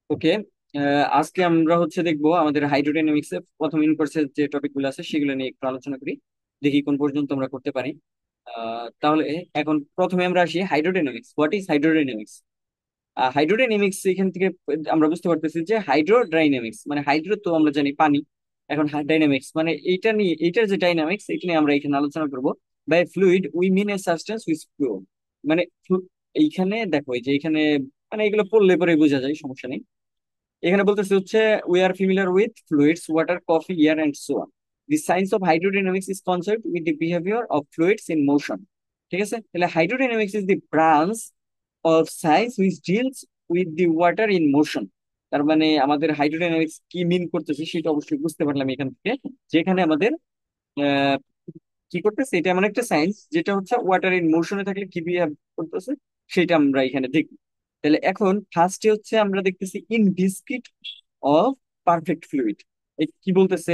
ওকে। আজকে আমরা দেখবো আমাদের হাইড্রোডাইনামিক্স এর প্রথম ইউনিভার্সের যে টপিক গুলো আছে সেগুলো নিয়ে একটু আলোচনা করি। দেখি কোন পর্যন্ত আমরা করতে পারি। তাহলে এখন প্রথমে আমরা আসি hydrodynamics. What is hydrodynamics? Hydrodynamics এখান থেকে আমরা বুঝতে পারতেছি যে হাইড্রোডাইনামিক্স মানে হাইড্রো তো আমরা জানি পানি। এখন ডাইনামিক্স মানে এইটা নিয়ে, এইটার যে ডাইনামিক্স এটা নিয়ে আমরা এখানে আলোচনা করবো। By fluid we mean a substance which flow, মানে এইখানে দেখো এই যে এখানে মানে এগুলো পড়লে পরে বোঝা যায়, সমস্যা নেই। এখানে বলতেছে we are familiar with fluids water coffee air and so on. The science of hydrodynamics is concerned with the behaviour of fluids in motion. ঠিক আছে, তাহলে hydrodynamics is the branch of science which deals with the water in motion. তার মানে আমাদের hydrodynamics কি মিন করতেছে সেটা অবশ্যই বুঝতে পারলাম এখান থেকে, যেখানে আমাদের আহ, কি করতেছে, এটা এমন একটা সায়েন্স যেটা ওয়াটার ইন মোশনে থাকলে কি বিহেভ করতেছে সেটা আমরা এখানে দেখব। তাহলে এখন ফার্স্টে আমরা দেখতেছি ইন ভিসকিড অফ পারফেক্ট ফ্লুইড। কি বলতেছে?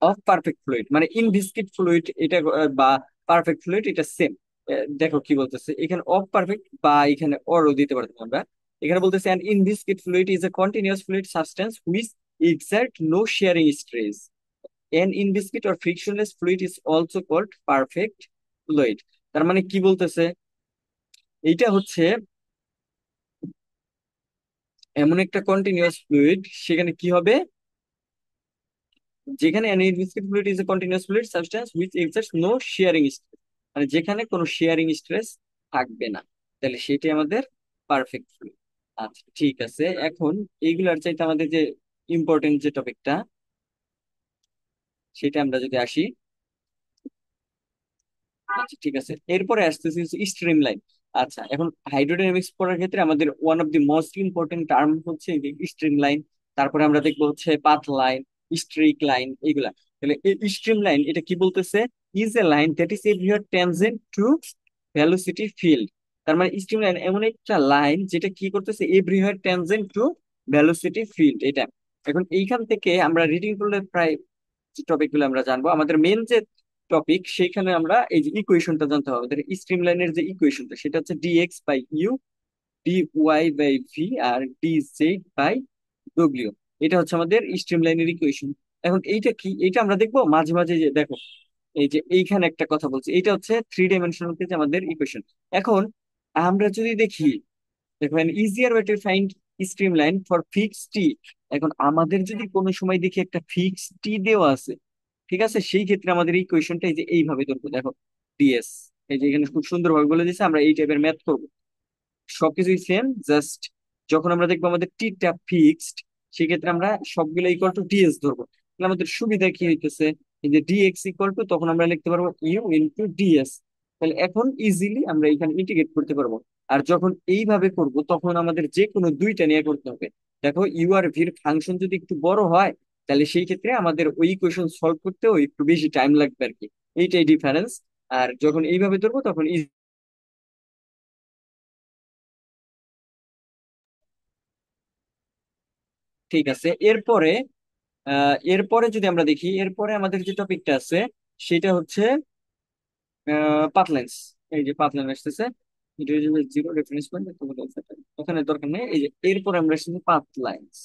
অফ পারফেক্ট ফ্লুইড মানে ইন ভিসকিড ফ্লুইড এটা বা পারফেক্ট ফ্লুইড এটা সেম। দেখো কি বলতেছে এখানে, অফ পারফেক্ট বা এখানে অরও দিতে পারতাম আমরা। এখানে বলতেছে an inviscid fluid is a continuous fluid substance which exert no shearing stress. An inviscid or frictionless fluid is also called perfect fluid. তার মানে কি বলতেছে, এইটা এমন একটা কন্টিনিউয়াস ফ্লুইড, সেখানে কি হবে, যেখানে an inviscid fluid is a continuous fluid substance which exerts no shearing stress, মানে যেখানে কোনো শেয়ারিং স্ট্রেস থাকবে না, তাহলে সেটাই আমাদের পারফেক্ট ফ্লুইড। আচ্ছা ঠিক আছে, এখন এইগুলার চাইতে আমাদের যে ইম্পর্টেন্ট যে টপিকটা সেটা আমরা যদি আসি। আচ্ছা ঠিক আছে, এরপরে আসতেছি স্ট্রিম লাইন। আচ্ছা এখন হাইড্রোডাইনামিক্স পড়ার ক্ষেত্রে আমাদের one of the most important term stream line. তারপরে আমরা দেখবো পাথ লাইন, স্ট্রিক লাইন, এইগুলা। তাহলে স্ট্রিম লাইন এটা কি বলতেছে? Is a line that is everywhere tangent two velocity field. তার মানে স্ট্রিম লাইন এমন একটা লাইন যেটা কি করতেছে, everywhere tangent two velocity field এটা। এখন এইখান থেকে আমরা রিডিং করলে প্রায় টপিক গুলো আমরা জানবো। আমাদের মেন যে টপিক সেইখানে আমরা এই যে ইকুয়েশনটা জানতে হবে, আমাদের স্ট্রিম লাইনের যে ইকুয়েশনটা সেটা dx by u, d y by v, আর ডি জেড বাই ডব্লিউ। এটা আমাদের স্ট্রিম লাইনের ইকুয়েশন। এখন এইটা কি, এইটা আমরা দেখবো মাঝে মাঝে, যে দেখো এই যে এইখানে একটা কথা বলছি, এটা থ্রি ডাইমেনশনাল যে আমাদের ইকুয়েশন। এখন আমরা যদি দেখি, দেখো easier way to find stream line for fixed t. এখন আমাদের যদি কোনো সময় দেখি একটা ফিক্সড টি দেওয়া আছে, ঠিক আছে, সেই ক্ষেত্রে আমাদের এই কোয়েশনটা এই যে এইভাবে ধরবো, দেখো ডিএস, এই যে এখানে খুব সুন্দরভাবে বলে দিয়েছে আমরা এই টাইপের ম্যাথ করবো। সবকিছুই সেম, জাস্ট যখন আমরা দেখবো আমাদের টিটা ফিক্সড, সেক্ষেত্রে আমরা সবগুলো ইকুয়াল টু ডিএস ধরবো। তাহলে আমাদের সুবিধা কি হইতেছে, এই যে ডিএক্স ইকুয়াল টু, তখন আমরা লিখতে পারবো ইউ ইন্টু ডিএস। তাহলে এখন ইজিলি আমরা এখানে ইন্টিগ্রেট করতে পারবো। আর যখন এইভাবে করব তখন আমাদের যে কোনো দুইটা নিয়ে করতে হবে। দেখো ইউ আর ভির ফাংশন যদি একটু বড় হয়, তাহলে সেই ক্ষেত্রে আমাদের ওই ইকুয়েশন সলভ করতেও একটু বেশি টাইম লাগবে আর কি, এইটাই ডিফারেন্স। আর যখন এইভাবে ধরবো তখন ঠিক আছে। এরপরে এরপরে যদি আমরা দেখি, এরপরে আমাদের যে টপিকটা আছে সেটা পাথলাইন্স। এই যে পাথলাইন আসতেছে, জিরো রেফারেন্স পয়েন্ট, ওখানে দরকার নেই। এই যে এরপরে আমরা আসছি পাথলাইন্স।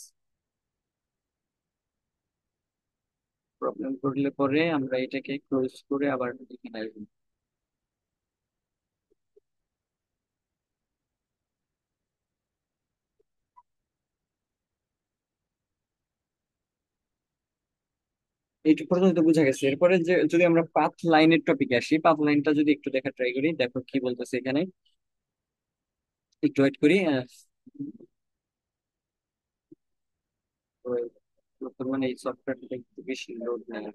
প্রবলেম করলে পরে আমরা এটাকে ক্লোজ করে আবার এখানে আসবো। এইটুকু পর্যন্ত বোঝা গেছে। এরপরে যে যদি আমরা পাথ লাইনের টপিকে আসি, পাথ লাইনটা যদি একটু দেখা ট্রাই করি, দেখো কি বলতেছে এখানে, একটু ওয়েট করি। বর্তমানে এই সফটওয়্যারটা একটু বেশি লোড নেয়।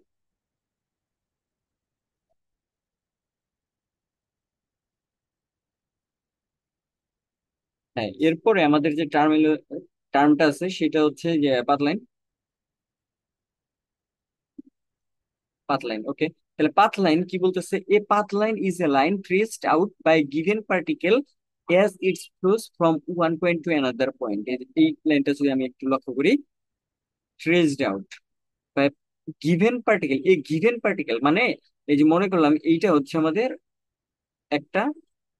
হ্যাঁ, এরপরে আমাদের যে টার্মটা আছে সেটা যে পাথলাইন। পাথলাইন, ওকে। তাহলে পাথলাইন কি বলতেছে, a pathline is a line traced out by given particle as it flows from one point to another point। এই লাইনটা যদি আমি একটু লক্ষ্য করি, traced out by given particle. এই গিভেন পার্টিকেল মানে এই যে মনে করলাম এইটা আমাদের একটা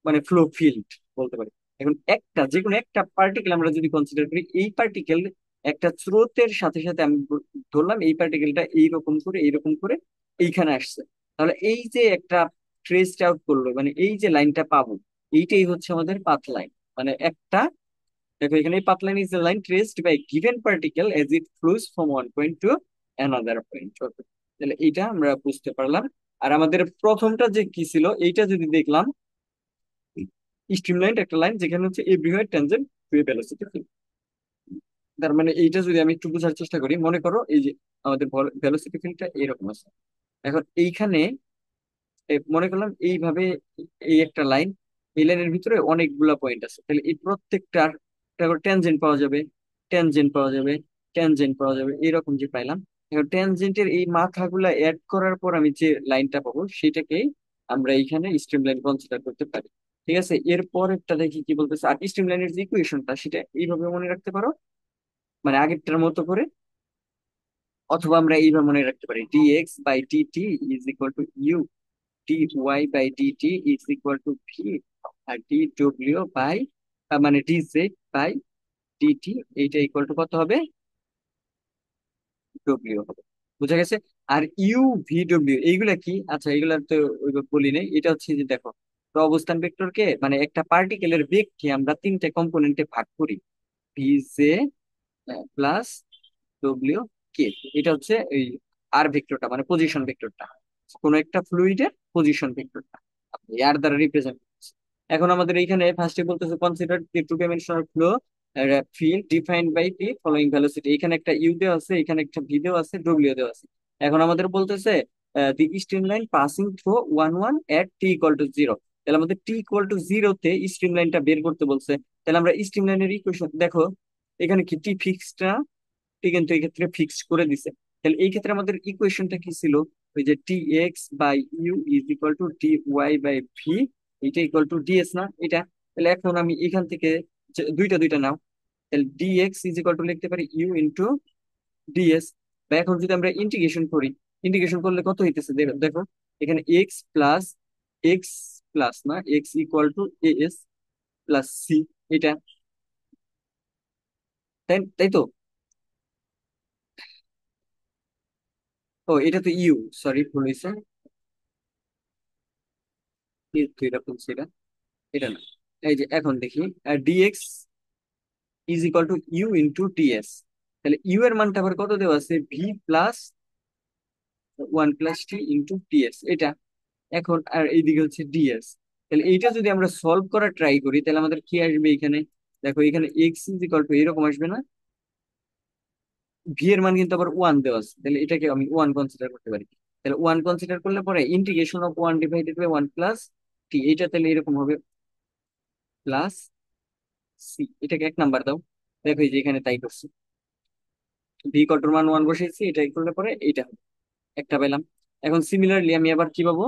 মানে ফ্লো ফিল্ড বলতে পারি। এখন একটা যে কোনো একটা পার্টিকেল আমরা যদি কনসিডার করি, এই পার্টিকেল একটা স্রোতের সাথে সাথে আমি ধরলাম এই পার্টিকেলটা এইরকম করে এইখানে আসছে, তাহলে এই যে একটা ট্রেসড আউট করলো, মানে এই যে লাইনটা পাবো, এইটাই হচ্ছে আমাদের পাথ লাইন। মানে একটা, দেখো এখানে path line is the line traced by given particle as it flows from one point to another point. তাহলে এইটা আমরা বুঝতে পারলাম। আর আমাদের প্রথমটা যে কি ছিল, এইটা যদি দেখলাম, স্ট্রিমলাইন একটা লাইন যেখানে হচ্ছে এভরিওয়্যার ট্যানজেন্ট টু এ ভেলোসিটি ফিল্ড। তার মানে এইটা যদি আমি একটু বোঝার চেষ্টা করি, মনে করো এই যে আমাদের ভেলোসিটি ফিল্ডটা এরকম আছে। এখন এইখানে মনে করলাম এইভাবে এই একটা লাইন, এই লাইনের ভিতরে অনেকগুলা পয়েন্ট আছে, তাহলে এই প্রত্যেকটার ট্যানজেন্ট পাওয়া যাবে, ট্যানজেন্ট পাওয়া যাবে, ট্যানজেন্ট পাওয়া যাবে, এরকম যে পাইলাম। এখন ট্যানজেন্টের এই মাথাগুলা অ্যাড করার পর আমি যে লাইনটা পাবো সেটাকেই আমরা এইখানে স্ট্রিম লাইন কনসিডার করতে পারি। ঠিক আছে, এরপর একটা দেখি কি বলতেছে। আর স্ট্রিম লাইনের যে ইকুয়েশনটা সেটা এইভাবে মনে রাখতে পারো, মানে আগেরটার মতো করে, অথবা আমরা এইভাবে মনে রাখতে পারি dx by dt is equal to u, dy by dt is equal to v, আর dw বাই মানে dz বাই dt, এইটা ইকুয়াল টু কত হবে, ডব্লিউ হবে। বুঝা গেছে? আর ইউ ভি ডব্লিউ এইগুলা কি, আচ্ছা এগুলা তো ওইভাবে বলি নাই। এটা হচ্ছে যে দেখো, তো অবস্থান ভেক্টরকে মানে একটা পার্টিকেলের বেগকে আমরা তিনটে কম্পোনেন্টে ভাগ করি, ভি জে প্লাস ডব্লিউ কে। এটা হচ্ছে এই আর ভেক্টরটা, মানে পজিশন ভেক্টরটা, কোন একটা ফ্লুইডের পজিশন ভেক্টরটা আর দ্বারা রিপ্রেজেন্ট করছে। এখন আমাদের এইখানে ফার্স্টে বলতেছে consider the two dimensional flow field defined by the following velocity. এখানে একটা ইউ দেওয়া আছে, এখানে একটা ভি দেওয়া আছে, ডব্লিউ দেওয়া আছে। এখন আমাদের বলতেছে the stream line passing through one one at t equal to zero. তাহলে আমাদের টি ইকুয়াল টু জিরোতে স্ট্রিম লাইনটা বের করতে বলছে। তাহলে আমরা স্ট্রিম লাইনের ইকুয়েশন দেখো, এখানে কি টি ফিক্সড, কিন্তু এই ক্ষেত্রে ফিক্সড করে দিছে। তাহলে এই ক্ষেত্রে আমাদের ইকুয়েশনটা কি ছিল, ওই যে t x by u is equal to t y by v, এটা ইকুয়াল টু ডিএস না এটা। তাহলে এখন আমি এখান থেকে দুইটা দুইটা নাও, তাহলে ডিএক্স ইজ ইকুয়াল টু লিখতে পারি ইউ ইন্টু ডিএস। বা এখন যদি আমরা ইন্টিগ্রেশন করি, ইন্টিগ্রেশন করলে কত হইতেছে দেখো দেখো, এখানে এক্স প্লাস না x equal to s plus c, এটা তাই তাই তো। ও এটা তো ইউ, সরি ভুল হয়েছে, এটা বলছি, এটা এটা না। এই যে এখন দেখি dx is equal to u into ds. তাহলে ইউ এর মানটা আবার কত দেওয়া আছে, v plus one plus t into ds এটা। এখন আর এইদিকে হচ্ছে ডিএস। তাহলে এইটা যদি আমরা সলভ করার ট্রাই করি, তাহলে আমাদের কি আসবে এখানে, দেখো এখানে এক্স ইজ ইকুয়াল টু এরকম আসবে না, ভি এর মান কিন্তু আবার ওয়ান দেওয়া আছে, তাহলে এটাকে আমি ওয়ান কনসিডার করতে পারি। তাহলে ওয়ান কনসিডার করলে পরে integration of one divided by one plus t, এটা তাহলে এরকম হবে প্লাস সি। এটাকে এক নাম্বার দাও, দেখো এই যে এখানে তাই করছি, ভি কটর মান ওয়ান বসিয়েছি, এটা করলে পরে এইটা হবে, একটা পেলাম। এখন সিমিলারলি আমি আবার কি পাবো,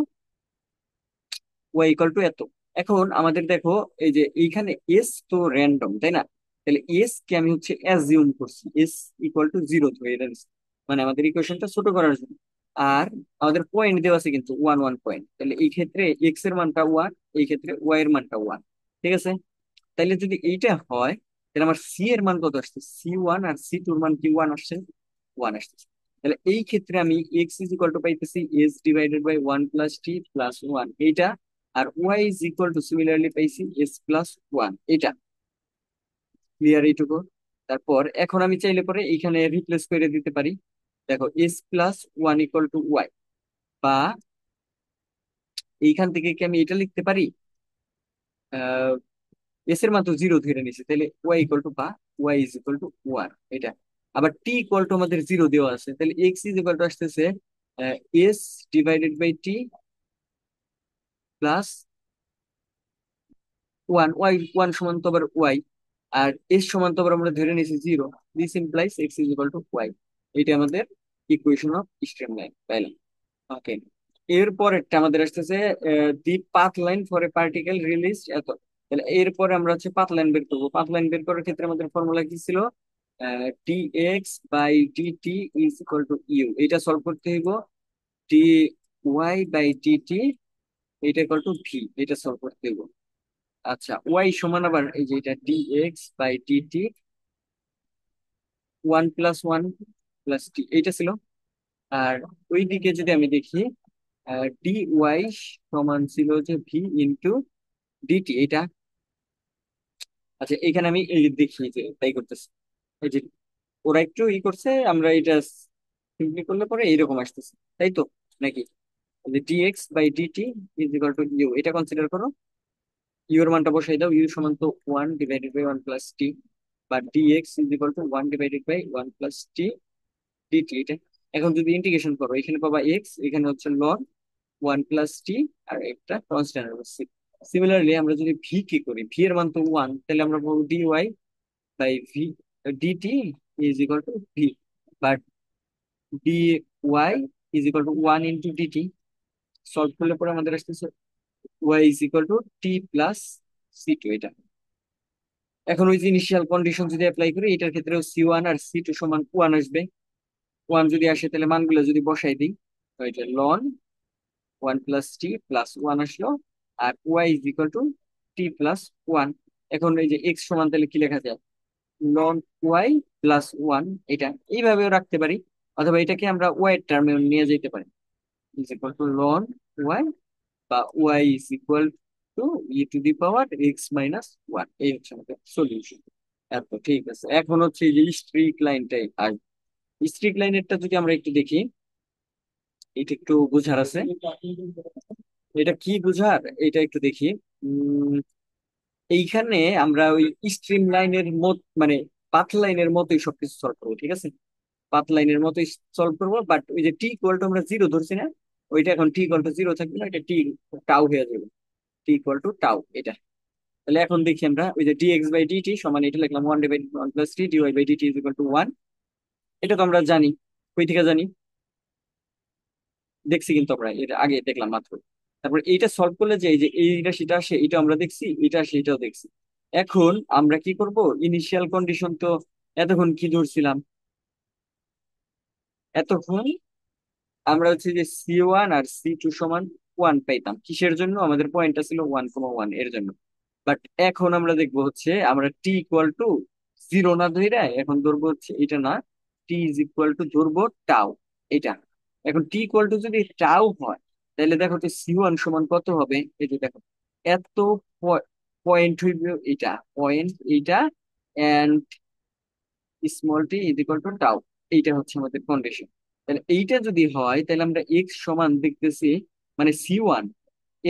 ওয়াই ইকুয়াল টু এত। এখন আমাদের দেখো এই যে এইখানে এস তো র্যান্ডম তাই না, তাহলে এস কে আমি হচ্ছে অ্যাজিউম করছি এস ইকুয়াল টু জিরো ধরে নিচ্ছি, মানে আমাদের ইকুয়েশনটা ছোট করার জন্য। আর আমাদের পয়েন্ট দেওয়া আছে কিন্তু ওয়ান ওয়ান পয়েন্ট, তাহলে এই ক্ষেত্রে এক্স এর মানটা ওয়ান, এই ক্ষেত্রে ওয়াই এর মানটা ওয়ান। ঠিক আছে, তাইলে যদি এইটা হয়, তাহলে আমার সি এর মান কত আসছে, সি ওয়ান, আর সি টুর মান কি ওয়ান আসছে, ওয়ান আসতেছে। তাহলে এই ক্ষেত্রে আমি এক্স ইজ ইকুয়াল টু পাইতেছি s divided by one plus t plus one এইটা, আর y is equal to similarly পাইছি এস প্লাস ওয়ান এটা। ক্লিয়ার এইটুকু? তারপর এখন আমি চাইলে পরে এইখানে রিপ্লেস করে দিতে পারি, দেখো s plus one equal to y, বা এইখান থেকে কি আমি এটা লিখতে পারি, এস এর মান তো জিরো ধরে নিছে, তাহলে ওয়াই ইকুয়াল টু বা y is equal to one এটা। আবার টি ইকুয়াল টু আমাদের জিরো দেওয়া আছে, তাহলে এক্স ইজ ইকুয়াল টু আসতেছে s divided by t plus one, y one সমান তো আবার ওয়াই, আর এস সমান তো আবার আমরা ধরে নিয়েছি zero, this implies x is equal to y. এটা আমাদের ইকুয়েশন অফ স্ট্রিম লাইন পাইলাম। ওকে, এরপর আমাদের আসতেছে দি path line for a particle release এত। তাহলে এরপরে আমরা হচ্ছে পাথ লাইন বের করবো। পাথ লাইন বের করার ক্ষেত্রে আমাদের ফর্মুলা কি ছিল, d x by dt is equal to u, এটা সলভ করতে হইব। ডি ওয়াই বাই ডিটি এটা ইকুয়াল টু ভি, এটা সলভ করতে হইব। আচ্ছা, ওয়াই সমান আবার এই যে এটা d x by dt, one plus one plus t এইটা ছিল। আর ওই দিকে যদি আমি দেখি, ডি ওয়াই সমান ছিল যে ভি ইন্টু ডিটি এটা। আচ্ছা, এখানে আমি এই দেখি যে তাই করতেছি। এই যে ওরা একটু ই করছে, আমরা এটা সিম্পলি করলে পরে এইরকম আসতেছে, তাই তো নাকি? D x by dt is equal to u, এটা কনসিডার করো। ইউ এর মানটা বসাই দাও, ইউ সমান তো one divided by one plus t, বা d x is equal to one divided by one plus t dt এটা। এখন যদি ইন্টিগ্রেশন করো, এখানে পাবা এক্স, এখানে হচ্ছে লন ওয়ান প্লাস টি, আর একটা কনস্ট্যান্ট আছে। সিমিলারলি আমরা যদি ভি কি করি, ভি এর মান তো ওয়ান, তাহলে আমরা বলবো d y by v dt is equal to v, but d y is equal to one into dt. Solve করলে পরে আমাদের আসতেছে y is equal to t plus c two এটা। এখন ওই যে ইনিশিয়াল কন্ডিশন যদি অ্যাপ্লাই করি, এটার ক্ষেত্রেও সি ওয়ান আর সি টু সমান ওয়ান আসবে। ওয়ান যদি আসে তাহলে মানগুলো যদি বসাই দিই, তো এটা ln one plus t plus one আসলো, আর y is equal to t plus one. এখন এই যে এক্স সমান তাহলে কি লেখা যায়, লন ওয়াই প্লাস ওয়ান, এটা এইভাবেও রাখতে পারি। অথবা এটাকে আমরা ওয়াই এর টার্মে নিয়ে যেতে পারি, is equal to ln y, বা y is equal to e to the power x minus one. এই হচ্ছে আমাদের সলিউশন। এত ঠিক আছে। এখন হচ্ছে এই যে স্ট্রিক লাইনটাই, আর স্ট্রিক লাইনেরটা যদি আমরা একটু দেখি, এটা একটু বুঝার আছে। এটা কি বুঝার, এটা একটু দেখি। উম এইখানে আমরা ওই স্ট্রিম লাইনের মত মানে পাথ লাইনের মতোই সবকিছু সলভ করবো, ঠিক আছে? পাথ লাইনের মতোই সলভ করবো, বাট ওই যে টি ইকুয়াল টু আমরা জিরো ধরছি না, ওইটা এখন টি ইকুয়াল টু জিরো থাকবে না, এটা টি টাউ হয়ে যাবে। টি ইকুয়াল টু টাউ এটা। তাহলে এখন দেখি আমরা ওই যে ডিএক্স বাই ডিটি সমান এটা লিখলাম one divide one plus t dy by dt is equal to one. এটা তো আমরা জানি, কই থেকে জানি, দেখছি কিন্তু আমরা এটা আগে দেখলাম মাত্র। তারপর এইটা সলভ করলে যে এই যে এইটা সেটা আসে, এটা আমরা দেখছি, এটা আসে এটাও দেখছি। এখন আমরা কি করব, ইনিশিয়াল কন্ডিশন তো এতক্ষণ কি ধরছিলাম, এতক্ষণ আমরা হচ্ছে যে সি ওয়ান আর সি টু সমান ওয়ান পাইতাম, কিসের জন্য, আমাদের পয়েন্টটা ছিল ওয়ান কমা ওয়ান এর জন্য। বাট এখন আমরা দেখবো হচ্ছে আমরা টি ইকুয়াল টু জিরো না ধরে এখন ধরবো হচ্ছে এটা না, টি ইজ ইকুয়াল টু ধরবো টাও এটা। এখন টি ইকুয়াল টু যদি টাও হয়, তাহলে দেখো তো সি ওয়ান সমান কত হবে, এই যে দেখো এত পয়েন্ট হইবে, এটা পয়েন্ট এইটা, and small t is equal to tau. এইটা হচ্ছে আমাদের কন্ডিশন। তাহলে এইটা যদি হয়, তাহলে আমরা এক্স সমান দেখতেছি, মানে সি ওয়ান,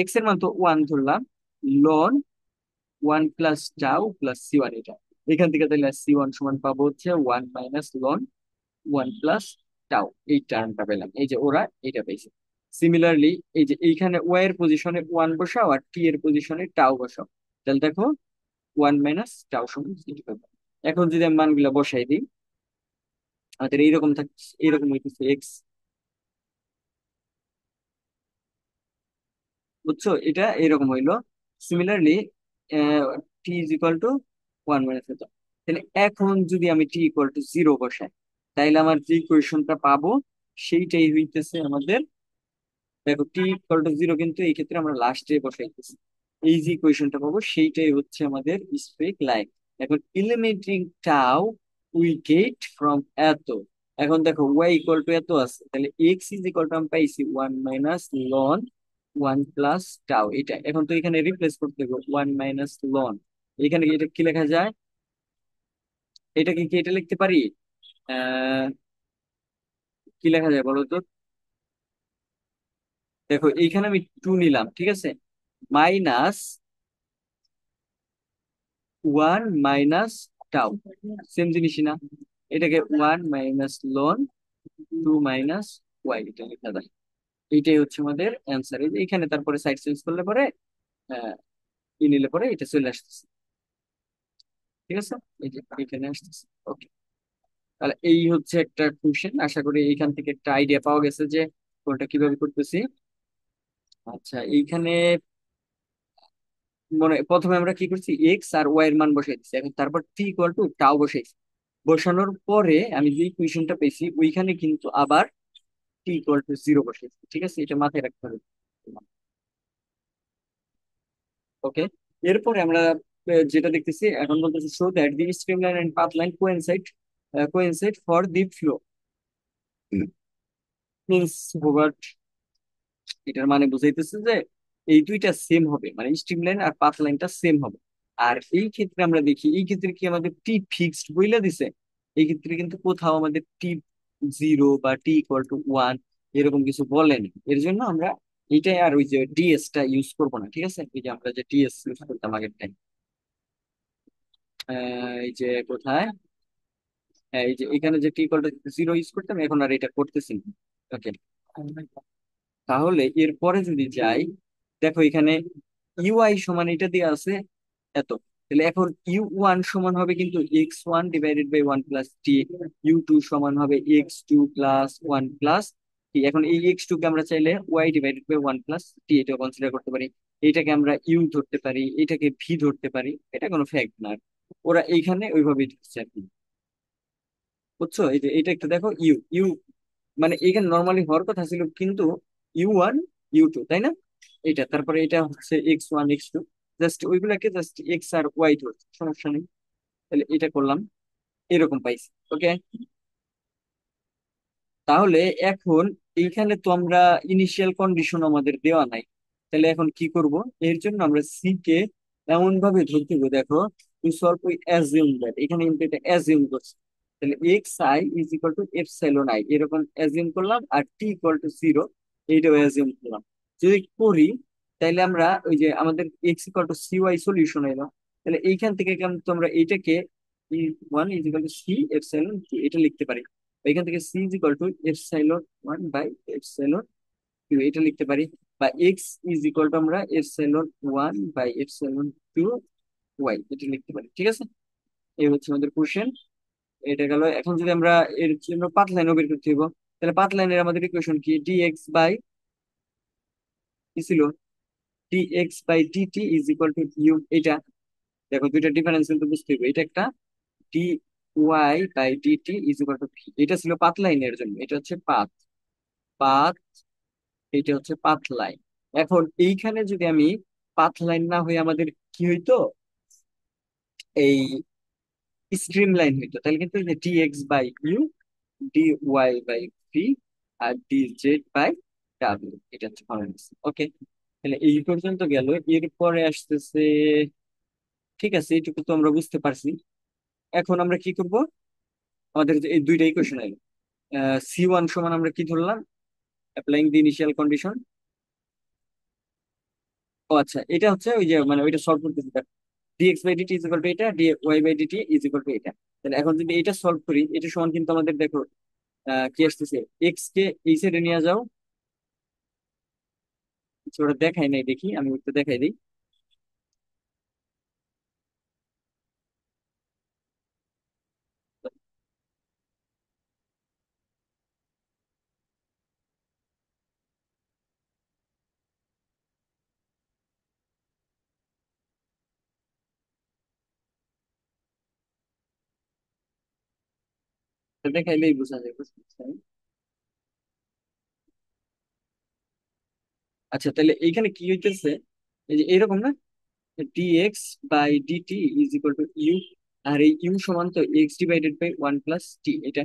এক্স এর মান তো ওয়ান ধরলাম, ln one plus tau plus c one এটা। এখান থেকে তাহলে সি ওয়ান সমান পাবো হচ্ছে one minus ln one plus tau, এই টার্মটা পেলাম, এই যে ওরা এটা পেয়েছে। সিমিলারলি এই যে এইখানে ওয়াই এর পজিশনে ওয়ান বসাও আর টি এর পজিশনে টাউ বসাও, তাহলে দেখো ওয়ান মাইনাস টাউ সমান জিরো পাবো। এখন যদি আমি মানগুলা বসাই দিই, আমাদের এইরকম থাকছে, এইরকম হইতেছে এক্স, বুঝছো? এটা এরকম হইলো। Similarly T is equal to one minus, তাহলে এখন যদি আমি টি ইকুয়াল টু জিরো বসাই, তাইলে আমার যে ইকুয়েশনটা পাবো সেইটাই হইতেছে আমাদের, দেখো টি ইকুয়াল টু জিরো কিন্তু এই ক্ষেত্রে আমরা লাস্টে বসাইতেছি, এই যে ইকুয়েশনটা পাবো সেইটাই হচ্ছে আমাদের স্ট্রিক লাইন। এখন eliminating tau we get from এত। এখন দেখো ওয়াই ইকুয়াল টু এত আছে, তাহলে এক্স ইজ ইকুয়াল টু আমি পাইছি one minus ln one plus tau এটা। এখন তো এখানে রিপ্লেস করতে হবে ওয়ান মাইনাস লন, এখানে এটা কি লেখা যায়, এটাকে কি এটা লিখতে পারি, আহ কি লেখা যায় বলো তো? দেখো এইখানে আমি টু নিলাম, ঠিক আছে, minus one minus tau, same জিনিসই না? এটাকে one minus ln two minus y এটা লেখা যায়। এইটাই হচ্ছে আমাদের অ্যান্সার। এই যে এখানে তারপরে সাইড চেঞ্জ করলে পরে আহ, ই নিলে পরে এটা চলে আসতেছে, ঠিক আছে? এই যে এখানে আসতেছে, ওকে। তাহলে এই হচ্ছে একটা কোশ্চেন, আশা করি এইখান থেকে একটা আইডিয়া পাওয়া গেছে যে কোনটা কিভাবে করতেছি। আচ্ছা, এইখানে মনে প্রথমে আমরা কি করছি, এক্স আর ওয়াই এর মান বসাই দিচ্ছি, এখন তারপর টি ইকুয়াল টু টাও বসাইছি। বসানোর পরে আমি যে ইকুয়েশনটা পেয়েছি ওইখানে কিন্তু আবার টি ইকুয়াল টু জিরো বসাইছি, ঠিক আছে? এটা মাথায় রাখতে হবে, ওকে। এরপরে আমরা যেটা দেখতেছি এখন বলতেছি show that the stream line and path line coincide for the flow means hover. এটার মানে বুঝাইতেছে যে এই দুইটা সেম হবে, মানে স্ট্রিম লাইন আর পাথ লাইনটা সেম হবে। আর এই ক্ষেত্রে আমরা দেখি এই ক্ষেত্রে কি আমাদের টি ফিক্সড বইলা দিছে? এই ক্ষেত্রে কিন্তু কোথাও আমাদের টি জিরো বা টি ইকুয়াল টু ওয়ান এরকম কিছু বলেনি। এর জন্য আমরা এইটাই আর ওই যে ডিএস টা ইউজ করবো না, ঠিক আছে? এই যে আমরা যে ডিএস ইউজ করতাম আগের টাইম, এই যে কোথায়, হ্যাঁ, এই যে এখানে যে টি ইকুয়াল টু জিরো ইউজ করতাম, এখন আর এটা করতেছি না। ওকে, তাহলে এরপরে যদি যাই, দেখো এখানে ইউআই সমান এটা দিয়ে আছে এত। তাহলে এখন ইউ ওয়ান সমান হবে কিন্তু x one divided by one plus t, u two সমান হবে x two plus one plus t. এখন এই এক্স টু কে আমরা চাইলে y divided by one plus t এটা কনসিডার করতে পারি। এটাকে আমরা ইউ ধরতে পারি, এটাকে ভি ধরতে পারি, এটা কোনো ফ্যাক্ট না। ওরা এইখানে ওইভাবেই ধরছে আর কি। বুঝছো? এই যে এটা একটু দেখো, ইউ ইউ মানে এখানে নর্মালি হওয়ার কথা ছিল কিন্তু ইউ ওয়ান ইউ টু, তাই না? এটা তারপরে এটা হচ্ছে x one x two, just ওইগুলাকে জাস্ট এক্স আর ওয়াই ধরছে, সমস্যা নেই। তাহলে এটা করলাম, এরকম পাইছি। ওকে, তাহলে এখন এইখানে তো আমরা ইনিশিয়াল কন্ডিশন আমাদের দেওয়া নাই, তাহলে এখন কি করব? এর জন্য আমরা সি কে এমন ভাবে ধরতে হবে, দেখো to solve we assume that, এখানে কিন্তু এটা অ্যাজিউম করছে। তাহলে x i is equal to epsilon i এরকম অ্যাজিউম করলাম, আর টি ইকুয়াল টু জিরো এইটাও অ্যাজিউম করলাম। যদি করি তাহলে আমরা ওই যে আমাদের x equal to c y solution এলো। তাহলে এইখান থেকে কিন্তু আমরা এইটাকে e one is equal to c epsilon এটা লিখতে পারি। এখান থেকে c is equal to epsilon one by epsilon two এটা লিখতে পারি। বা এক্স ইজ ইকুয়াল টু আমরা epsilon one by epsilon two y এটা লিখতে পারি, ঠিক আছে? এই হচ্ছে আমাদের কোশ্চেন। এটা গেল। এখন যদি আমরা এর জন্য পাথ লাইনও বের করতে হইব, তাহলে পাথ লাইনের আমাদের ইকুয়েশন কি? ডিএক্স বাই কি ছিল, dx by dt is equal to u. এটা দেখো দুইটা ডিফারেন্স কিন্তু বুঝতে হবে। এটা একটা d y by dt is equal to v, এটা ছিল পাথ লাইনের জন্য, এটা হচ্ছে পাথ, এটা হচ্ছে পাথ লাইন। এখন এইখানে যদি আমি পাথ লাইন না হয়ে আমাদের কি হইতো, এই স্ট্রিম লাইন হইতো, তাহলে কিন্তু d x by u, d y by v, আর ডি জেড বাই ডাব্লিউ, এটা হচ্ছে ফর্মুলা। ওকে, তাহলে এই পর্যন্ত গেল। এরপরে আসতেছে, ঠিক আছে এইটুকু তো আমরা বুঝতে পারছি। এখন আমরা কি করব? আমাদের যে এই দুইটা ইকুয়েশন এলো, সি ওয়ান সমান আমরা কি ধরলাম? Applying the initial condition. ও আচ্ছা, এটা হচ্ছে ওই যে মানে ওইটা সলভ করতেছি, dx by dt is equal to এটা, d y by dt is equal to এটা। তাহলে এখন যদি এটা সলভ করি, এটা সমান কিন্তু আমাদের দেখো কি আসতেছে, এক্স কে এই সাইডে নিয়ে যাও। কিছু ওটা দেখাই নাই, দেখি আমি একটু দেখাই দিই। এটা দেখাইলেই বোঝা যায়, বুঝতে পারছেন? আচ্ছা, তাহলে এইখানে কি হইতেছে, এই যে এরকম না, dx by dt is equal to u, আর এই ইউ সমান তো x divided by one plus t এটা।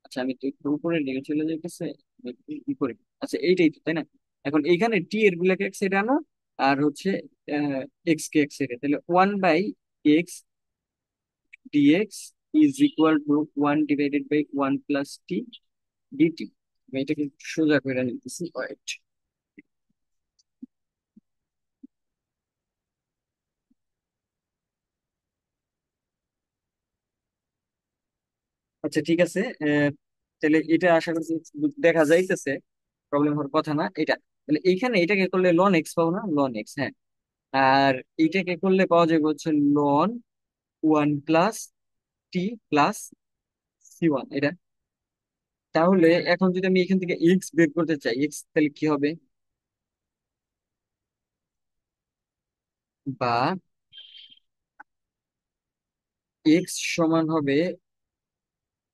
আচ্ছা, আমি তো একটু উপরে দিকে চলে যাইতেছে, আমি একটু ই করি। আচ্ছা, এইটাই তো, তাই না? এখন এইখানে টি এর গুলাকে এক সাইডে আনো, আর হচ্ছে এক্স কে এক সাইডে, তাহলে one by x dx is equal to one divided by one plus t dt. আমি এটাকে একটু সোজা করে নিতেছি, রাইট? আচ্ছা, ঠিক আছে। তাহলে এটা আশা করছি দেখা যাইতেছে, প্রবলেম হওয়ার কথা না এটা। তাহলে এইখানে এটাকে করলে লন এক্স পাবো না, লন এক্স, হ্যাঁ। আর এইটাকে করলে পাওয়া যাবে হচ্ছে loan one plus t plus c one এটা। তাহলে এখন যদি আমি এখান থেকে এক্স বের করতে চাই, এক্স তাহলে কি হবে? বা এক্স সমান হবে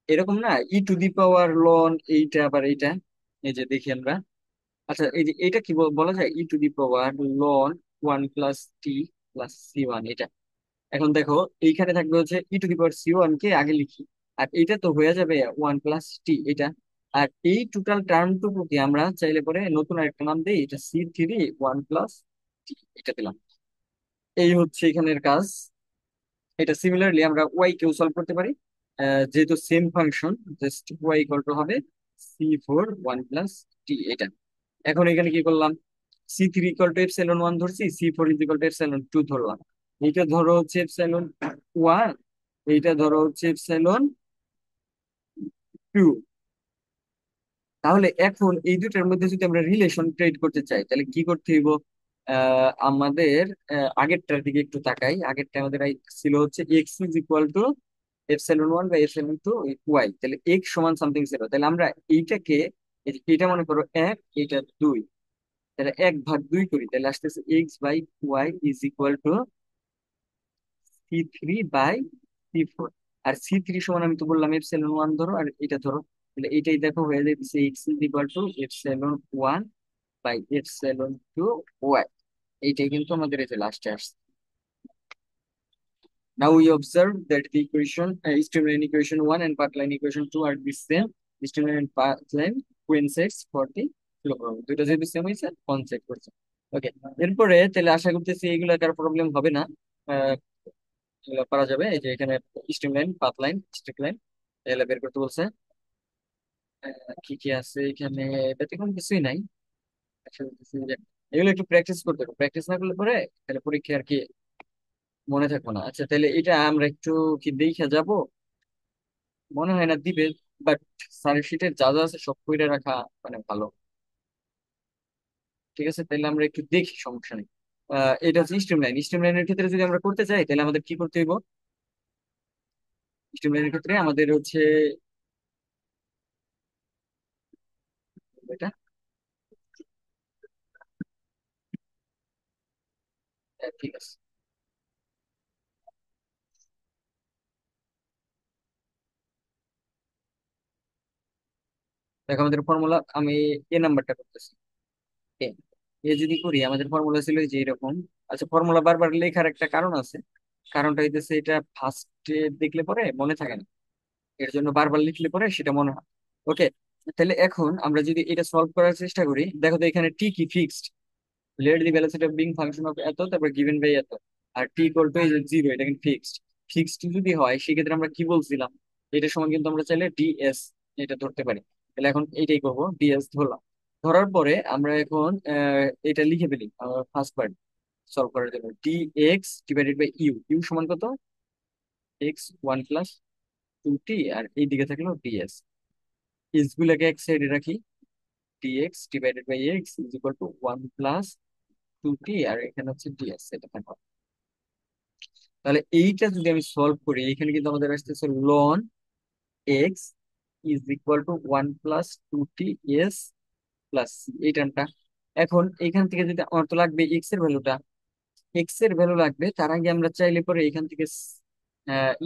এরকম না, ই টু দি পাওয়ার লন এইটা আবার এইটা, এই যে দেখি আমরা। আচ্ছা, এই যে এটা কি বলা যায়, e to the power ln 1 + t + c1 এটা। এখন দেখো এইখানে থাকবে হচ্ছে e⁻c1 কে আগে লিখি, আর এটা তো হয়ে যাবে 1 + t এটা। আর এই টোটাল টার্মটুকুকে আমরা চাইলে পরে নতুন আরেকটা নাম দিই, এটা C3 1 + t এটা দিলাম। এই হচ্ছে এখানের কাজ। এটা সিমিলারলি আমরা ওয়াই কেও সলভ করতে পারি, যেহেতু same function, just y equal to হবে C4 1 + t এটা। এখন এখানে কি করলাম, C3 = ε1 ধরছি, C4 = ε2 ধরলাম। এইটা ধরো হচ্ছে ε1, এইটা ধরো হচ্ছে ε2। তাহলে এখন এই দুটার মধ্যে যদি আমরা রিলেশন ক্রিয়েট করতে চাই তাহলে কি করতে হইব? আমাদের আগেরটার দিকে একটু তাকাই। আগেরটা আমাদের ছিল হচ্ছে x = ε1/ε2 ওয়াই, তাহলে x সমান সামথিং ছিল। তাহলে আমরা এইটাকে, এটা মনে করো 1, এটা 2, তাহলে 1/2 করি, তাহলে আসতেছে x/y = C3/C4। আর C3 সমান আমি তো বললাম ε1 ধরো, আর এটা ধরো, তাহলে এইটাই দেখো হয়ে যাচ্ছে x = ε1/ε2 ওয়াই। এইটাই কিন্তু আমাদের এই যে লাস্টে আসছে। Now we observe that the streamline equation 1 and pathline equation 2 are the same. Streamline and pathline coincides for the flow problem. দুইটা যেহেতু সেম হয়েছে, কনসেপ্ট করছে। ওকে, এরপরে তাহলে আশা করতেছি এইগুলো কার প্রবলেম হবে না। আহ, এগুলো করা যাবে। এই যে এখানে স্ট্রিমলাইন, পাথলাইন, স্ট্রিক লাইন এগুলো বের করতে বলছে। কি কি আছে এখানে? ব্যতিক্রম কিছুই নাই। আশা করতেছি যে এগুলো একটু প্র্যাকটিস করতে হবে, প্র্যাকটিস না করলে পরে তাহলে পরীক্ষা আর কি মনে থাকবো না। আচ্ছা, তাহলে এটা আমরা একটু কি দেখে যাব? মনে হয় না দিবে, বাট স্যারের শিটের যা যা আছে সব কইরা রাখা মানে ভালো। ঠিক আছে, তাহলে আমরা একটু দেখি, সমস্যা নেই। এটা হচ্ছে স্ট্রিমলাইন। স্ট্রিমলাইনের ক্ষেত্রে যদি আমরা করতে চাই তাহলে আমাদের কি করতে হইব? স্ট্রিমলাইনের ক্ষেত্রে আমাদের হচ্ছে এটা, ঠিক আছে। দেখো আমাদের ফর্মুলা, আমি এ নাম্বারটা করতেছি। এ এ যদি করি, আমাদের ফর্মুলা ছিল যে এরকম। আচ্ছা, ফর্মুলা বারবার লেখার একটা কারণ আছে। কারণটা হইতেছে এটা ফার্স্টে দেখলে পরে মনে থাকে না, এর জন্য বারবার লিখলে পরে সেটা মনে হয়। ওকে, তাহলে এখন আমরা যদি এটা সলভ করার চেষ্টা করি, দেখো তো এখানে টি কি fixed. Late the velocity of being function of এত, তারপর গিভেন বাই এত, আর টি ইকুয়াল টু এই যে 0, এটা কিন্তু ফিক্সড। ফিক্সড যদি হয় সেক্ষেত্রে আমরা কি বলছিলাম, এটা সমান কিন্তু আমরা চাইলে ডিএস এটা ধরতে পারি। তাহলে এখন এইটাই করবো, ডিএস ধরলাম। ধরার পরে আমরা এখন এটা লিখে ফেলি ফার্স্ট পার্ট সলভ করার জন্য। dx/ইউ, ইউ সমান কত? x1 + 2t, আর এইদিকে থাকলো ডিএস। এস গুলাকে এক সাইডে রাখি। dx/x = 1 + 2t, আর এখানে হচ্ছে ডিএস এটা থাকবে। তাহলে এইটা যদি আমি সলভ করি, এখানে কিন্তু আমাদের আসতেছে loan x = 1 + 2t s + c, এই টার্মটা। এখন এখান থেকে যদি আমার তো লাগবে এক্স এর ভ্যালুটা, এক্স এর ভ্যালু লাগবে, তার আগে আমরা চাইলে পরে এখান থেকে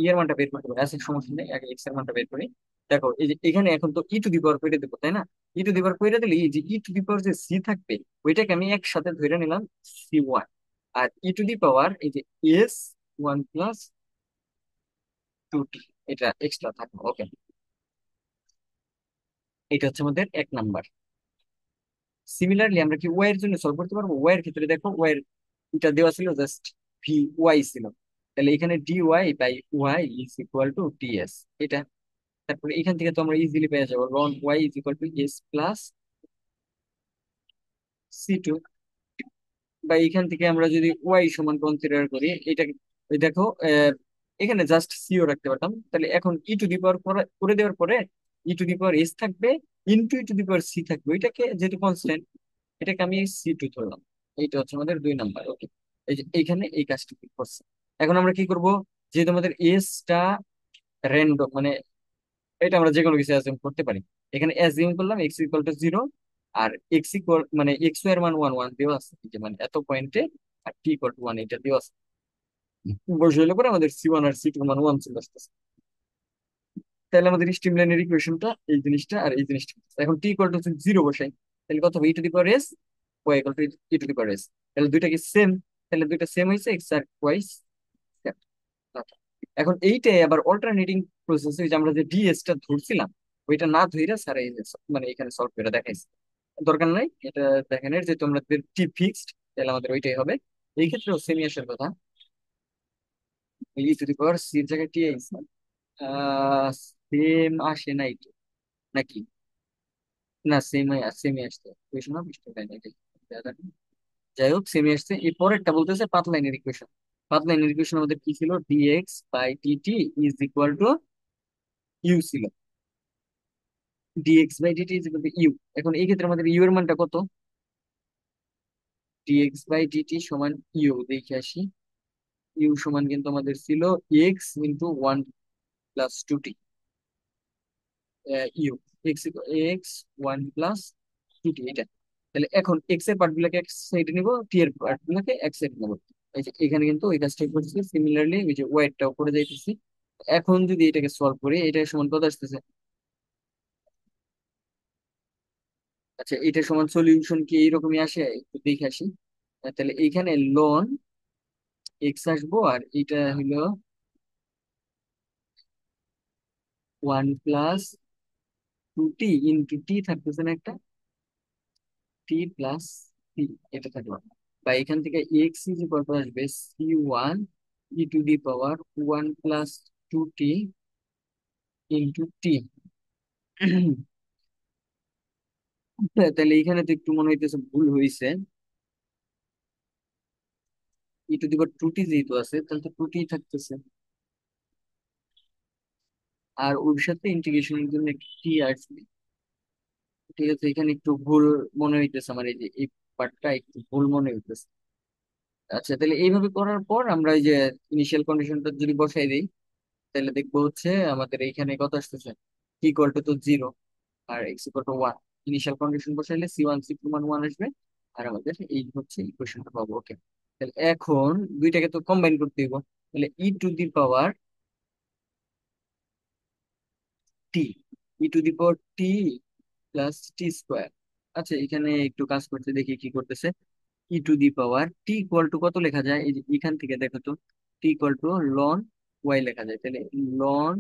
ই এর মানটা বের করতে পারি। আচ্ছা, সমস্যা নেই, আগে এক্স এর মানটা বের করি। দেখো এই যে এখানে এখন তো ই টু দি পাওয়ার করে দেবো, তাই না? ই টু দি পাওয়ার করে দিলে এই যে ই টু দি পাওয়ার যে সি থাকবে, ওইটাকে আমি একসাথে ধরে নিলাম C1। R E to the পাওয়ার এই যে s 1 + 2t, এটা এক্সট্রা থাকবে। ওকে, এটা হচ্ছে আমাদের 1 নাম্বার। সিমিলারলি আমরা কি ওয়াই এর জন্য সলভ করতে পারবো? ওয়াই এর ক্ষেত্রে দেখো, ওয়াই এর এটা দেওয়া ছিল জাস্ট ভি ওয়াই ছিল, তাহলে এখানে dy/y = ds এটা। তারপরে এখান থেকে তো আমরা ইজিলি পেয়ে যাবো লন y = s + c2। বা এখান থেকে আমরা যদি ওয়াই সমান কনসিডার করি এটা, ওই দেখো এখানে জাস্ট সিও রাখতে পারতাম। তাহলে এখন ই টু দি পাওয়ার করে দেওয়ার পরে e to the power s থাকবে, into e to the power c থাকবে, ওইটাকে যেহেতু কনস্ট্যান্ট, এটাকে আমি C2 ধরলাম। এইটা হচ্ছে আমাদের 2 নাম্বার। ওকে, এই যে এইখানে এই কাজটা কি করছে। এখন আমরা কি করব, যেহেতু আমাদের এসটা র্যান্ডম, মানে এটা আমরা যে কোনো কিছু অ্যাজিউম করতে পারি। এখানে অ্যাজিউম করলাম x = 0, আর x মানে x এর মান 1 1 দেওয়া আছে, এই যে মানে এত পয়েন্টে, আর t = 1 এটা দেওয়া আছে। বসাইলে পরে আমাদের C1 আর C2 এর মান 1 চলে আসতেছে। তাহলে আমাদের স্ট্রিমলাইনের ইকুয়েশনটা এই জিনিসটা আর এই জিনিসটা। এখন t = 0 বসাই, তাহলে কত হবে? E to the power s y equal to e to the power s. তাহলে দুইটা কি সেম? তাহলে দুইটা সেম হয়েছে, এক্স আর ওয়াই। এখন এইটাই আবার অল্টারনেটিং প্রসেস, যে আমরা যে ডিএস টা ধরছিলাম ওইটা না ধইরা স্যার এই যে মানে এখানে সলভ করে দেখাইছে। দরকার নাই এটা দেখানোর, যে তোমাদের টি ফিক্সড, তাহলে আমাদের ওইটাই হবে। এই ক্ষেত্রেও সেমি আসার কথা। ই টু দি পাওয়ার সি এর জায়গায় টি আইছে, সেম আসে নাই তো নাকি? না, সেমি আসছে, ইকুয়েশন অফ স্ট্রেট লাইন এটাই। যাই হোক, সেমি আসছে। এই পরেরটা বলতেছে পাথ লাইনের ইকুয়েশন। পাথ লাইনের ইকুয়েশন আমাদের কি ছিল? Dx by dt is equal to u ছিল। Dx by dt is equal to u. এখন এই ক্ষেত্রে আমাদের ইউ এর মানটা কত? ডিএক্স বাই ডিটি সমান ইউ, দেখে আসি। ইউ সমান কিন্তু আমাদের ছিল x into one plus two t. U x x one plus two t, এটা। তাহলে এখন এক্স এর পার্ট গুলাকে এক সাইডে নিবো, টি এর পার্ট গুলাকে এক সাইডে নেবো। এই যে এখানে কিন্তু ওই কাজটাই করছি। সিমিলারলি ওই যে ওয়াইটটাও করে যাইতেছি। এখন যদি এটাকে সলভ করি, এটা সমান কত আসতেছে? আচ্ছা, এটা সমান সলিউশন কি এইরকমই আসে? একটু দেখে আসি। তাহলে এইখানে লন এক্স আসবো, আর এটা হলো one plus two t into টি থাকতেছে না একটা, টি প্লাস সি, এটা থাকলো। বা এখান থেকে এক্স ইজ ইকুয়াল টু আসবে c one e to the power one plus two t into t. তাহলে এখানে তো একটু মনে হইতেছে ভুল হয়েছে। ই টু দি পাওয়ার টু টি যেহেতু আছে, তাহলে তো টু টি থাকতেছে, আর ওর সাথে ইন্টিগ্রেশনের জন্য একটি টি আসবে। ঠিক আছে, এখানে একটু ভুল মনে হইতেছে আমার, এই যে এই পার্টটা একটু ভুল মনে হইতেছে। আচ্ছা, তাহলে এইভাবে করার পর আমরা এই যে ইনিশিয়াল কন্ডিশনটা যদি বসাই দিই, তাহলে দেখবো হচ্ছে আমাদের এইখানে কত আসতেছে? টি ইকুয়াল টু তো জিরো, আর x equal to one. Initial condition বসাইলে সি ওয়ান সি টু মান ওয়ান আসবে, আর আমাদের এই হচ্ছে ইকুয়েশনটা পাবো। ওকে, তাহলে এখন দুইটাকে তো কম্বাইন করতে দিব। তাহলে e to the power t, e to the power t plus t square. আচ্ছা, এখানে একটু কাজ করতে দেখি কি করতেছে। E to the power t equal to কত লেখা যায়? এই যে এখান থেকে দেখো তো, t equal to ln y লেখা যায়। তাহলে ln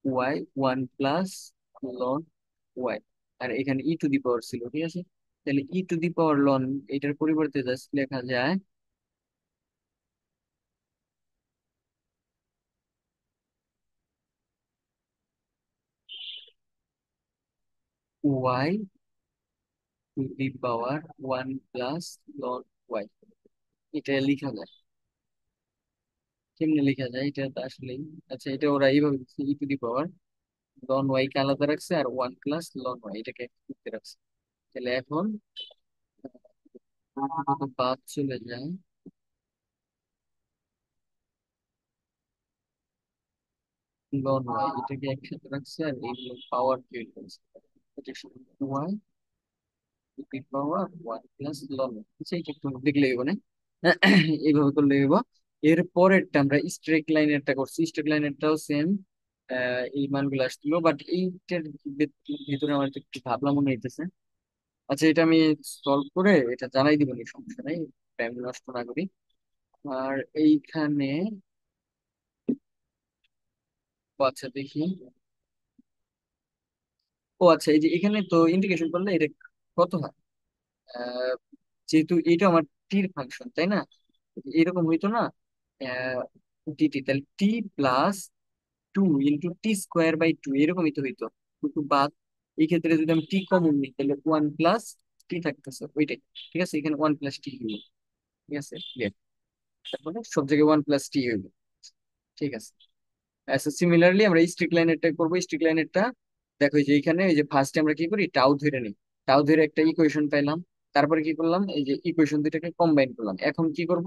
y one plus ln y, আর এখানে ই টু দি পাওয়ার ছিল, ঠিক আছে। তাহলে e to the power loan, এটার পরিবর্তে জাস্ট লেখা যায় y to the power one plus ln y. এটা লেখা যায়, কেমনে লেখা যায় এটা তো আসলে। আচ্ছা, এটা ওরা এইভাবে e to the power ln y কে আলাদা রাখছে, আর ওয়ান প্লাস লন ওয়াই এটাকে একত্রে রাখছে। তাহলে এখন বাদ চলে যায়, লন ওয়াই এটাকে একসাথে রাখছে, আর এইগুলো পাওয়ার তৈরি করছে। এটা y to the power one plus ln y. আচ্ছা, এটা একটু দেখলে হইব না? এইভাবে করলে হইব। এর পরেরটা আমরা স্ট্রেক লাইনেরটা করছি, স্ট্রেক লাইনেরটাও সেম এই মানগুলো আসছিল, বাট এইটার ভিতরে আমার একটু ভাবলাম মনে হইতেছে। আচ্ছা, এটা আমি সলভ করে এটা জানাই দিব, নি সমস্যা নাই, টাইম নষ্ট না করি। আর এইখানে, ও আচ্ছা দেখি। ও আচ্ছা, এই যে এখানে তো ইন্টিগ্রেশন করলে এটা কত হয়? আহ, যেহেতু এটা আমার টির ফাংশন, তাই না? এরকম হইতো না? ডিটি, তাহলে t plus two into t square by two, এরকমই তো হইতো, কিন্তু বাদ। এই ক্ষেত্রে যদি আমি টি কমন নিই, তাহলে ওয়ান প্লাস টি থাকতেছে ওইটাই। ঠিক আছে, এখানে ওয়ান প্লাস টি হইল। ঠিক আছে, clear? তারপরে সব জায়গায় ওয়ান প্লাস টি হইল। ঠিক আছে। আচ্ছা, সিমিলারলি আমরা স্ট্রিক লাইনেরটা করবো। স্ট্রিক লাইনেরটা দেখো, এই যে এখানে এই যে ফার্স্টে আমরা কি করি, টাউ ধরে নিই। টাউ ধরে একটা ইকুয়েশন পাইলাম। তারপরে কি করলাম, এই যে ইকুয়েশন দুটাকে কম্বাইন করলাম। এখন কি করব?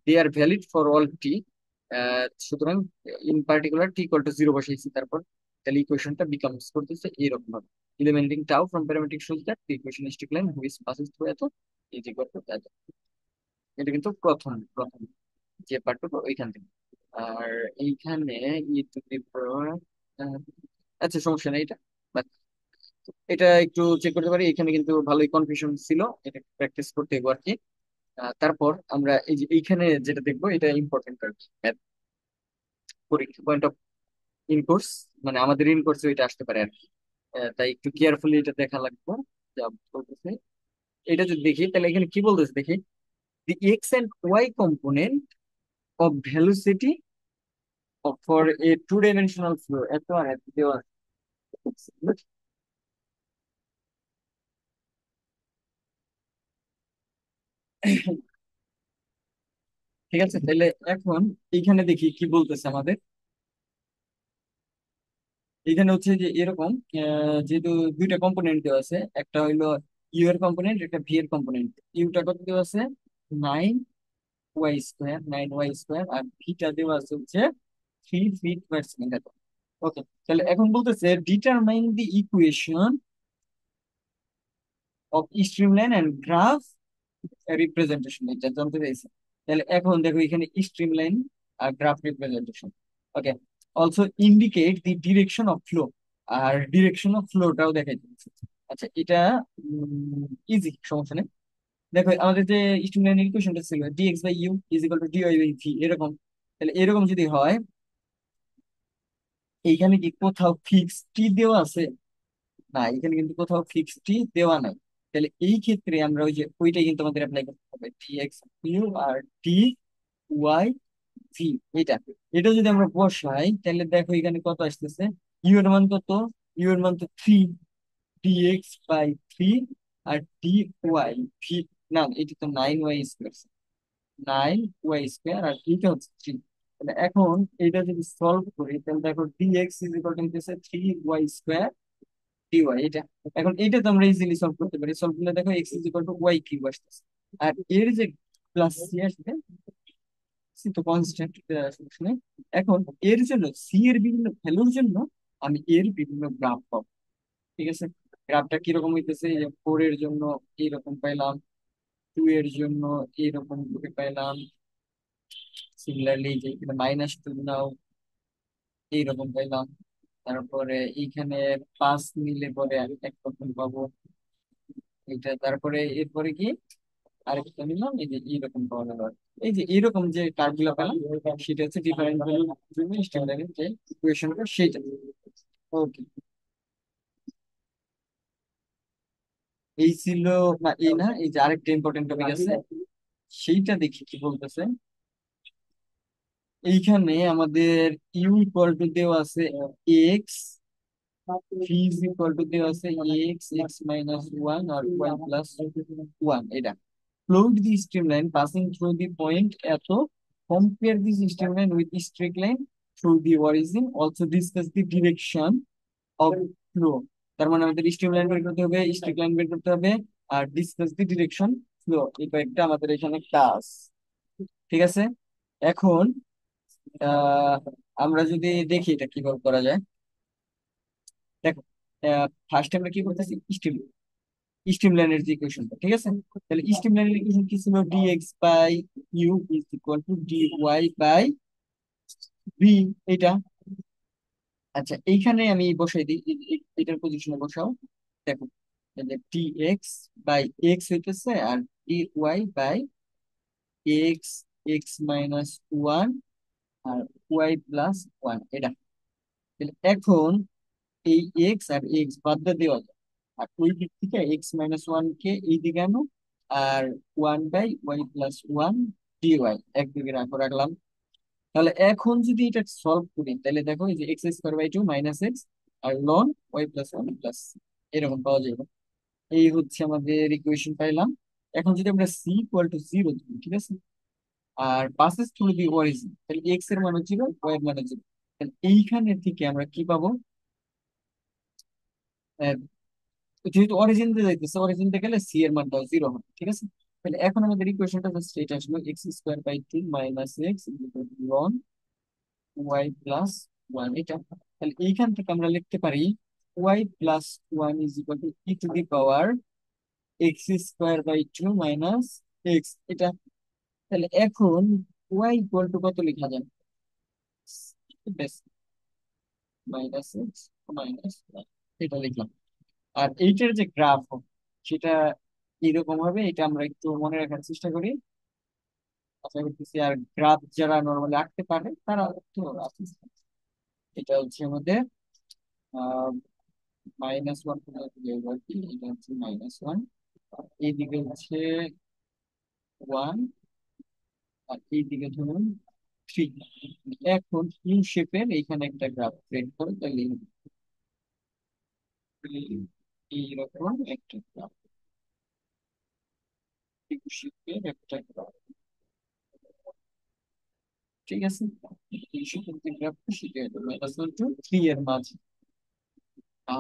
They are valid for all t. সুতরাং in particular t equal to zero বসাইছি। তারপর তাহলে ইকুয়েশনটা বিকামস করতেছে এইরকম ভাবে, eliminating tau from parametric shows that the equation straight line which passes through at is equal to at. এটা কিন্তু প্রথম প্রথম যে পার্টটুকু ওইখান থেকে। আর এইখানে ই টু দি পাওয়ার, আচ্ছা সমস্যা নেই এটা, এটা একটু চেক করতে পারি, এখানে কিন্তু ভালোই কনফিউশন ছিল, এটা প্র্যাকটিস করতে হবে আর কি। তারপর আমরা এই যে এইখানে যেটা দেখবো এটা ইম্পর্টেন্ট আর কি, পয়েন্ট অফ ইন কোর্স, মানে আমাদের ইন কোর্সে এটা আসতে পারে আর কি। তাই একটু কেয়ারফুলি এটা দেখা লাগবে যা বলতেছে। এটা যদি দেখি তাহলে এখানে কি বলতেছে দেখি, the x and y component of velocity for a two dimensional flow, এত আর এত দেওয়া আছে। ঠিক আছে, তাহলে এখন এইখানে দেখি কি বলতেছে আমাদের। এখানে হচ্ছে যে এরকম, যেহেতু দুইটা কম্পোনেন্ট দেওয়া আছে, একটা হইলো ইউ এর কম্পোনেন্ট, একটা ভি এর কম্পোনেন্ট। ইউটা কত দেওয়া আছে, 9 y স্কোয়ার, 9 y স্কোয়ার, আর ভিটা দেওয়া আছে হচ্ছে 3 ফিট পার সেকেন্ড। ওকে, তাহলে এখন বলতেছে determine the equation of streamline and graph representation, এটা জানতে চাইছে। তাহলে এখন দেখো এখানে স্ট্রিমলাইন আর graph representation. Okay, also indicate the direction of flow, আর ডিরেকশন অফ ফ্লোটাও দেখাই দিচ্ছে। আচ্ছা, এটা ইজি, সমস্যা নেই। দেখো আমাদের যে স্ট্রিমলাইনের ইকুয়েশনটা ছিল dx by u is equal to dy by v, এরকম। তাহলে এরকম যদি হয়, এইখানে কি কোথাও ফিক্স টি দেওয়া আছে? না, এখানে কিন্তু কোথাও ফিক্স টি দেওয়া নাই। তাহলে এই ক্ষেত্রে আমরা ওই যে ওইটাই কিন্তু আমাদের অ্যাপ্লাই করতে হবে, টি এক্স ইউ আর টি ওয়াই ভি। এটা এটা যদি আমরা বসাই তাহলে দেখো এখানে কত আসতেছে, ইউ এর মান কত, ইউ এর মান তো 3, ডি এক্স বাই 3, আর ডি ওয়াই ভি, না এটা তো 9 y স্কোয়ার, 9 y স্কোয়ার, আর এটা হচ্ছে 3। তাহলে এখন এটা যদি সলভ করি তাহলে দেখো D x is equal two 3 y square dy, এটা এখন এটা তো আমরা ইজিলি সলভ করতে পারি। সলভ করলে দেখো x is equal to y cube আসতেছে, আর এর যে প্লাস সি আসবে, সি তো কনস্ট্যান্ট সমস্যা নেই। এখন এর জন্য সি এর বিভিন্ন ভ্যালুর জন্য আমি এর বিভিন্ন গ্রাফ পাবো। ঠিক আছে, গ্রাফটা কিরকম হইতেছে, এই যে 4 এর জন্য এইরকম পাইলাম, 2 এর জন্য এইরকম করে পাইলাম, সিমিলারলি যে এখানে -2 নাও এইরকম পাইলাম। তারপরে এইখানে 5 নিলে পরে আমি একরকম পাবো এটা। তারপরে এরপরে কি আরেকটা নিলাম, এই যে এইরকম পাওয়া গেল। এই যে এইরকম যে কার্ভ গুলো পেলাম, সেটা হচ্ছে ডিফারেন্ট ভ্যালুর জন্য স্ট্যান্ডার্ড যে ইকুয়েশনটা সেটা। ওকে, এই ছিল, না এই না, এই যে আরেকটা ইম্পর্টেন্ট টপিক আছে, সেইটা দেখি কি বলতেছে। এইখানে আমাদের ইউ ইকুয়াল টু দেওয়া আছে x, V is equal two দেওয়া আছে x, x-1 আর y+1, এটা plot the streamline passing through the point এত, compare this streamline with the straight line through the origin, also discuss the direction of flow। তার মানে আমাদের streamline বের করতে হবে, স্ট্রেট লাইন বের করতে হবে, are discuss the direction flow, এই কয়েকটা আমাদের এখানে কাজ। ঠিক আছে, এখন আহ আমরা যদি দেখি এটা কিভাবে করা যায়। দেখো, ফার্স্ট আমরা কি করতেছি, স্ট্রিম লাইনের যে ইকুয়েশনটা, ঠিক আছে। তাহলে স্ট্রিম লাইনের ইকুয়েশন কি ছিল, dx by u is equal to d y by b, এটা। আচ্ছা, এইখানে আমি বসাই দিই, এটার পজিশনে বসাও। দেখো, টি এক্স বাই এক্স হইতেছে, আর t y by x, x-1, আর y+1, এটা। তাহলে এখন এই এক্স আর এক্স বাদ দিয়ে দেওয়া যায়, আর ওই দিক থেকে x-1 কে এই দিকে আনো, আর 1/y+1 dy একদিকে রাখলাম। তাহলে এখন যদি এটা সলভ করি তাহলে দেখো এই যে x² বাই 2 -x, আর লন y+1 প্লাস এরকম পাওয়া যাবে। এই হচ্ছে আমাদের ইকুয়েশন পাইলাম। এখন যদি আমরা c ইকুয়াল টু 0 ধরি, ঠিক আছে, আর পাসেস থ্রু দি অরিজিন, তাহলে এক্স এর মান হচ্ছে 0, ওয়াই এর মান হচ্ছে 0। তাহলে এইখানে থেকে আমরা কি পাবো, আহ, যেহেতু অরিজিন দিয়ে যাইতেছে, অরিজিন থেকে গেলে সি এর মানটাও 0 হবে। ঠিক আছে, তাহলে এখন আমাদের ইকুয়েশনটা জাস্ট এটা আসলো, x² by 2 -x loan y+1, এটা। তাহলে এইখান থেকে আমরা লিখতে পারি y+1 is equal to e to the power x² by 2 -x, এটা। তাহলে এখন y ইকুয়াল টু কত লেখা যায়, বেশ, -x, এটা লিখলাম। আর এইটার যে গ্রাফ সেটা এরকম হবে, এটা আমরা একটু মনে রাখার চেষ্টা করি। আশা করতেছি আর গ্রাফ যারা নর্মালি আঁকতে পারে তারা তো আছে। এটা হচ্ছে আমাদের -1 আর কি, এটা হচ্ছে -1, এইদিকে হচ্ছে 1, আর এইদিকে ধরুন 3। এখন ইউ শেপের এইখানে একটা গ্রাফ ক্রিয়েট করে তাহলে এইরকম একটা গ্রাফ, ইউ শেপের একটা গ্রাফ, ঠিক আছে। ইউ শেপের যে গ্রাফটা সেটা হলো -1 to 3 এর মাঝে।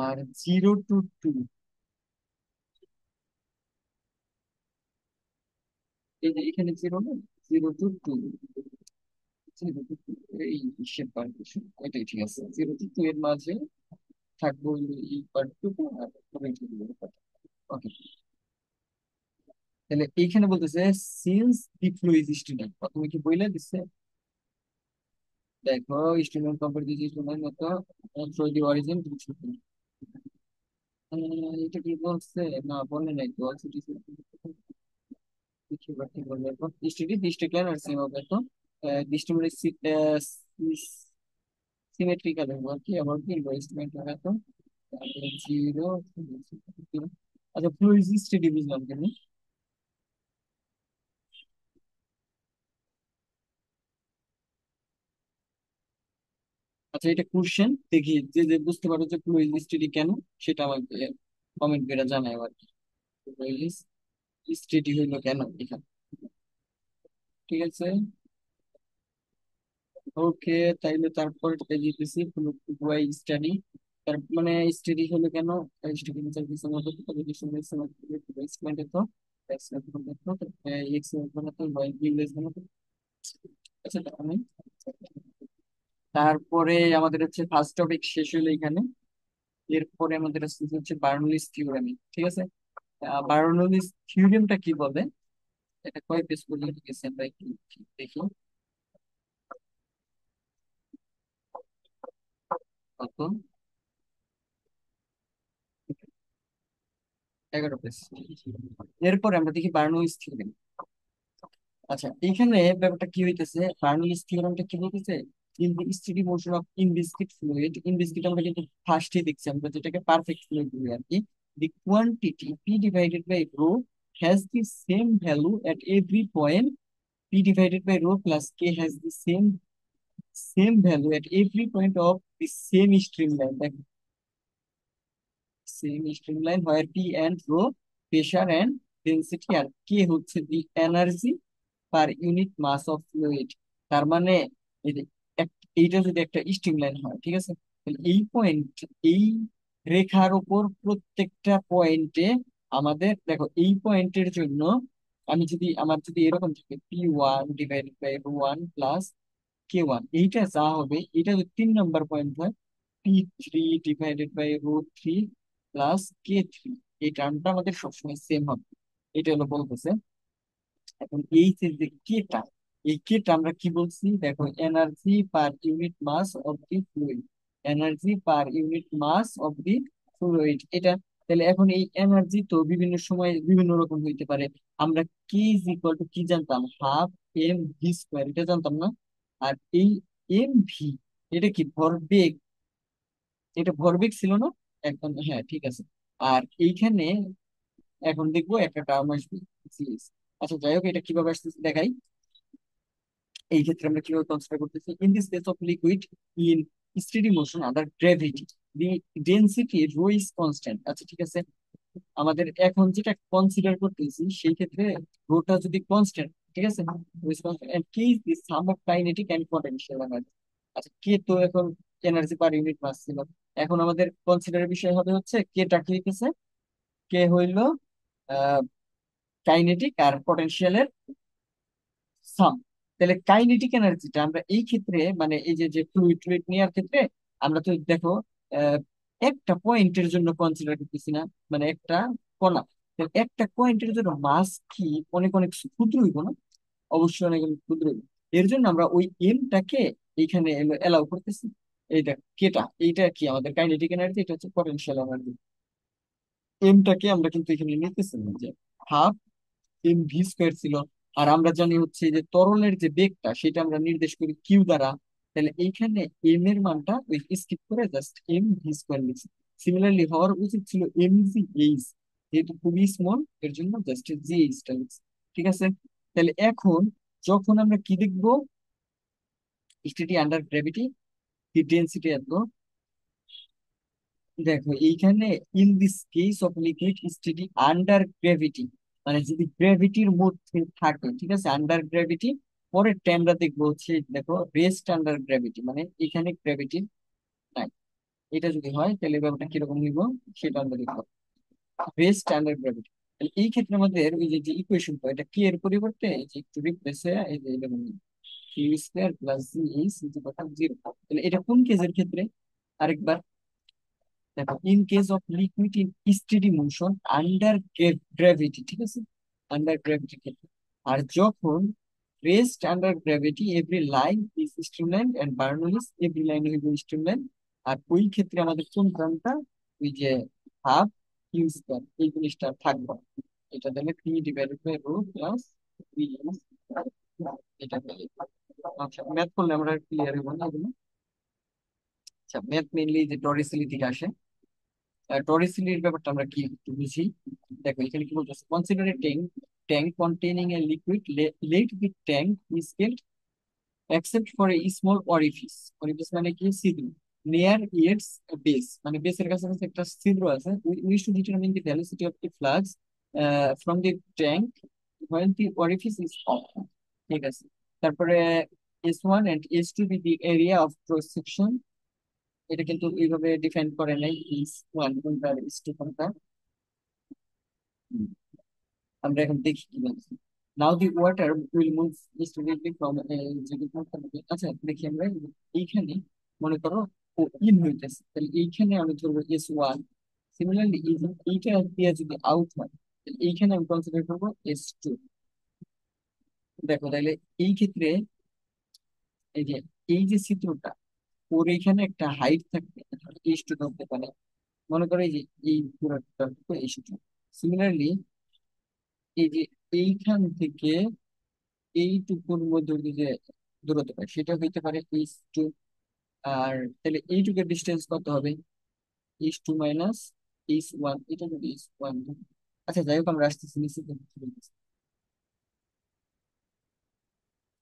আর 0 to 2, এই যে এখানে 0 না, 0 to 2, 0 to 2 এই শেপ পারমিশন এটাই ঠিক আছে। 0 to 2 এর মাঝে থাকবো হলো এই পার্টটুকু আর ওকে। তাহলে এইখানে বলতেছে since the flow is student, তুমি কি বইলে দিচ্ছে? দেখো, স্টুডেন্ট কম্পেয়ার দিস স্টুডেন্ট মতো থ্রু দি অরিজিন। এটা কি বলছে? না বলে নাই তো। কি করতে বলবে এখন? স্টেডি ডিস্ট্রিক্ট লাইন আর সেম হবে তো। ডিস্ট্রিক্ট সিমেট্রিক্যাল হবে আর কি, আবার কি ইনভেস্টমেন্ট হবে তো। 0। আচ্ছা, ফ্লো ইজ স্টেডি বুঝলাম কেন। আচ্ছা, এটা কোশ্চেন দেখি, যে যে বুঝতে পারো যে ফ্লো ইজ স্টেডি কেন, সেটা আমাকে কমেন্ট করে জানাই আর কি। ফ্লো ইজ স্টেডি হইলো কেন এখানে, ঠিক আছে। ওকে, তাইলে তারপর দিতেছি ওয়াই স্টাডি। তার মানে স্টাডি হলো কেন, স্টাডি সার্ভিস আমাদের তো রিলেশন এক্সপ্লেন্ড তো এক্সপ্লেন্ড করতে তো এক্সপ্লেন্ড বানাতো ওয়াই ইংলিশ বানাতো। আচ্ছা, তারপরে আমাদের হচ্ছে ফার্স্ট টপিক শেষ হলো এখানে। এরপরে আমাদের হচ্ছে বার্নলিস থিওরেম, ঠিক আছে। বার্নলিস থিওরেমটা কি বলে, এটা কয় পেজ পর্যন্ত গেছে আমরা একটু দেখি। কত? 11 পেজ। এরপরে আমরা দেখি বার্নলিস থিওরেম। আচ্ছা, এখানে ব্যাপারটা কি হইতেছে, বার্নলিস থিওরেমটা কি বলতেছে? In the steady motion of inviscid fluid, inviscid আমরা কিন্তু ফার্স্টে দেখছি, আমরা যেটাকে পারফেক্ট ফ্লুইড বলি আর কি। The quantity p divided by rho has the same value at every point, p divided by rho plus k has the same value at every point of the same stream line. Same streamline where P and rho pressure and density আর K হচ্ছে the energy per unit mass of fluid। তার মানে এই যে এইটা যদি একটা streamline হয়, ঠিক আছে, তাহলে এই পয়েন্ট, এই রেখার উপর প্রত্যেকটা পয়েন্টে আমাদের দেখো এই পয়েন্টের জন্য আমি যদি আমার যদি এরকম থাকে P1/ρ1 প্লাস K1, এইটা যা হবে, এটা যদি 3 নম্বর পয়েন্ট হয় P3/ρ3 প্লাস K3, এই টার্মটা আমাদের সবসময় সেম হবে। এটা হলো বলতেছে। এখন এই যে কেটা, এই কেটা আমরা কি বলছি দেখো, energy per unit mass of the fluid, energy per unit mass of the fluid এটা। তাহলে এখন এই এনার্জি তো বিভিন্ন সময় বিভিন্ন রকম হইতে পারে। আমরা কি ইজ ইকুয়াল টু কি জানতাম, ½ mv², এটা জানতাম না। আর এই mv, এটা কি ভরবেগ, এটা ভরবেগ ছিল না? একদম হ্যাঁ, ঠিক আছে। আর এইখানে এখন দেখবো একটা টার্ম আসবে সিএস। আচ্ছা, যাই হোক, এটা কিভাবে আসতেছে দেখাই। এই ক্ষেত্রে আমরা কিভাবে কনসিডার করতেছি, in this case of liquid in steady motion under gravity the density rho is constant. আচ্ছা, ঠিক আছে। আমাদের এখন যেটা কনসিডার করতেছি সেই ক্ষেত্রে রোটা যদি কনস্ট্যান্ট, ঠিক আছে, এন্ড কি is the sum of kinetic and potential energy. আচ্ছা, কে তো এখন এনার্জি পার ইউনিট মাস ছিল। এখন আমাদের কনসিডারের বিষয় হবে হচ্ছে কেটা কি হইতেছে, কে হইল কাইনেটিক আর পটেনশিয়ালের সাম। তাহলে কাইনেটিক এনার্জিটা আমরা এই ক্ষেত্রে মানে এই যে যে ফ্লুইড টুইড নেওয়ার ক্ষেত্রে আমরা তো দেখো আহ, একটা পয়েন্টের জন্য কনসিডার করতেছি না, মানে একটা কণা। তাহলে একটা পয়েন্টের জন্য মাস কি অনেক অনেক ক্ষুদ্র হইব না? অবশ্যই অনেক অনেক ক্ষুদ্র হইব। এর জন্য আমরা ওই এমটাকে এইখানে এলাও করতেছি। এইটা কেটা, এইটা কি আমাদের কাইনেটিক এনার্জি, এটা হচ্ছে পটেনশিয়াল এনার্জি। এমটাকে আমরা কিন্তু এখানে নিতেছি না, যে হাফ এম ভি স্কোয়ার ছিল। আর আমরা জানি হচ্ছে যে ত্বরণের যে বেগটা সেটা আমরা নির্দেশ করি কিউ দ্বারা। তাহলে এইখানে এম এর মানটা ওই স্কিপ করে জাস্ট এম ভি স্কোয়ার লিখছি। সিমিলারলি হওয়ার উচিত ছিল এম জি এইচ, যেহেতু খুবই স্মল এর জন্য জাস্ট জি এইচটা লিখছি। ঠিক আছে। তাহলে এখন যখন আমরা কি দেখবো, steady under gravity, heat density এত, দেখো এইখানে in this case of liquid steady under gravity, মানে যদি গ্র্যাভিটির মধ্যে থাকে, ঠিক আছে, আন্ডার গ্র্যাভিটি। পরের আমরা দেখবো হচ্ছে, দেখো রেস্ট আন্ডার গ্র্যাভিটি, মানে এখানে গ্র্যাভিটি নাই। এটা যদি হয় তাহলে ব্যাপারটা কিরকম হইব সেটা আমরা দেখবো। রেস্ট আন্ডার গ্র্যাভিটি, এই ক্ষেত্রে আমাদের ওই যে ইকুয়েশনটা, এটা কি এর পরিবর্তে এই যে একটু রিপ্লেস হয়ে এই যে এরকম q square plus g h is equal to zero. তাহলে এটা কোন কেসের ক্ষেত্রে? আরেকবার দেখো, in case of liquid in steady motion under gravity, ঠিক আছে, আন্ডার গ্র্যাভিটি ক্ষেত্রে। আর যখন rest under gravity, every line is streamline and Bernoulli's, every line হইব স্ট্রিমলাইন। আর ওই ক্ষেত্রে আমাদের কোন টার্মটা, ওই যে হাফ কিউ স্কয়ার, এই জিনিসটা থাকবে। এটা তাহলে p divided by rho plus p, এটা পেলে। আচ্ছা, ম্যাথ করলে আমরা ক্লিয়ার হবো না এগুলো। আচ্ছা, ম্যাথ মেইনলি যে টরিসিলি থেকে আসে। টরিসিলির ব্যাপারটা আমরা কি একটু বুঝি। দেখো এখানে কি বলতেছে, consider A tank, tank containing a liquid, late the tank is field except for a small orifice. Orifice মানে কি, ছিদ্র। নিয়ার ইটস বেস, মানে বেসের কাছাকাছি একটা ছিদ্র আছে। We should determine the velocity of the flux from the tank when the orifice is off. ঠিক আছে। তারপরে S1 and S2 be the area of cross section. এটা কিন্তু এইভাবে ডিফাইন করে নাই, S1 কোনটা আর S2 কোনটা। হুম, আমরা এখন দেখি কি বলছি। Now the water will move steadily from, আচ্ছা দেখি আমরা এইখানে, মনে করো ও ইন হইতেছে, তাহলে এইখানে আমি ধরবো S1। সিমিলারলি এইটা দিয়ে যদি আউট হয়, তাহলে এইখানে আমি কনসিডার করবো S2। দেখো তাহলে এই ক্ষেত্রে এই যে চিত্রটা, ওর এখানে একটা হাইট থাকবে, S2 ধরতে পারে। মনে করো এই যে এই পুরোটা S2। সিমিলারলি এই যে এইখান থেকে এইটুকুর মধ্যে যে দূরত্বটা সেটা হইতে পারে S2। আর তাহলে এইটুকের ডিস্টেন্স কত হবে, S2 মাইনাস S1, এটা যদি S1। আচ্ছা যাই হোক, আমরা আসতেছি নিচে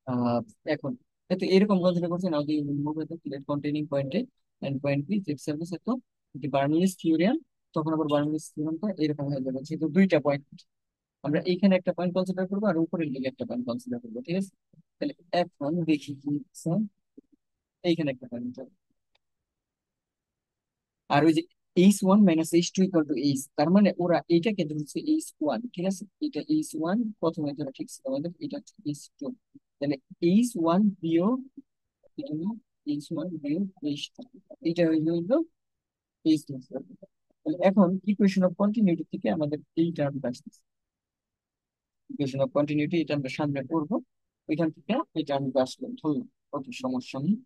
আহ এখন এতো এরকম কনসিডার করছে now the move at plate containing পয়েন্টে and point b z surface at the বার্নৌলিস theorem. তখন আবার বার্নৌলিস থিওরেমটা এরকম হয়ে যাবে, যেহেতু দুইটা পয়েন্ট, আমরা এইখানে একটা পয়েন্ট কনসিডার করবো আর উপরের দিকে একটা পয়েন্ট কনসিডার করবো। ঠিক আছে। তাহলে এখন দেখি কি হচ্ছে। এইখানে একটা পয়েন্ট, আর ওই যে H1 minus H2 equal to H, তার মানে ওরা এইটাকে ধরছে H1। ঠিক আছে, এটা H1 প্রথমে ধরা ঠিক ছিল আমাদের, এটা হচ্ছে H2। তাহলে H1 বিয়োগ, এটা হলো H1 বিয়োগ H2, এটা হইলো H2। তাহলে এখন ইকুয়েশন অফ কন্টিনিউটি থেকে আমাদের এই টার্মটা আসতেছে। ইকুয়েশন অফ কন্টিনিউটি এটা আমরা সামনে করবো, ওইখান থেকে এই টার্মটা আসলে ধরলাম, কত সমস্যা নেই।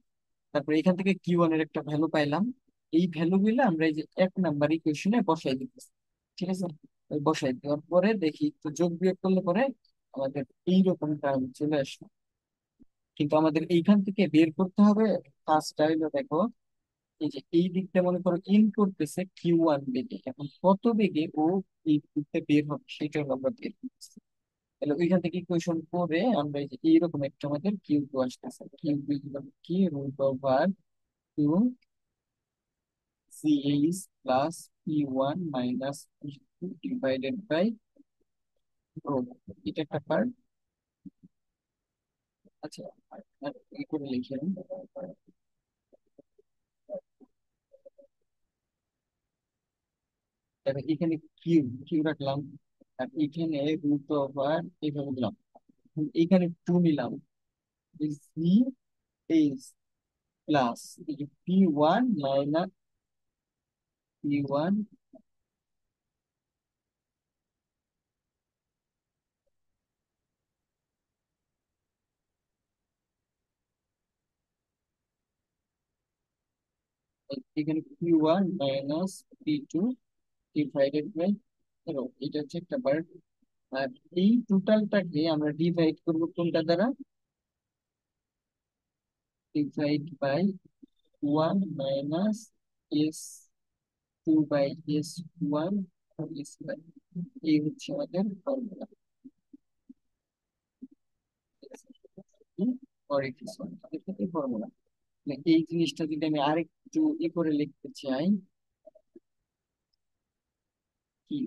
তারপরে এখান থেকে Q1 এর একটা ভ্যালু পাইলাম। এই ভ্যালু গুলো আমরা এই যে 1 নাম্বার ইকুয়েশনে বসাই দিতেছি। ঠিক আছে। ওই বসাই দেওয়ার পরে দেখি একটু যোগ বিয়োগ করলে পরে আমাদের এইরকম টার্ম চলে আসবে। কিন্তু আমাদের এইখান থেকে বের করতে হবে কাজটা হইলো, দেখো এই যে এই দিকটা মনে করো ইন করতেছে Q1 বেগে, এখন কত বেগে ও এই দিকটা বের হবে সেটা হলো আমরা বের করতেছি। তাহলে ওইখান থেকে ইকুয়েশন করে আমরা এই যে এইরকম একটা আমাদের Q2 আসতেছে। Q2 কি, root over two CH plus P1 minus P2 divided by rho, এটা একটা পার্ট। আচ্ছা, আর এই করে লিখে নিন। দেখো এখানে কিউ কিউ রাখলাম, আর এখানে রুট ওভার এইভাবে দিলাম। এখানে 2 নিলাম, C h plus P1 minus P1, এখানে P1 minus P2 divided by rho, এটা হচ্ছে একটা পার্ট। আর এই টোটালটাকে আমরা ডিভাইড করব কোনটা দ্বারা? Divide by one minus s two by s one s by, এই হচ্ছে আমাদের ফর্মুলা ফর এক্স ওয়ান, এটাকে ফর্মুলা। এই জিনিসটা যদি আমি আরেকটু করে লিখতে চাই, কি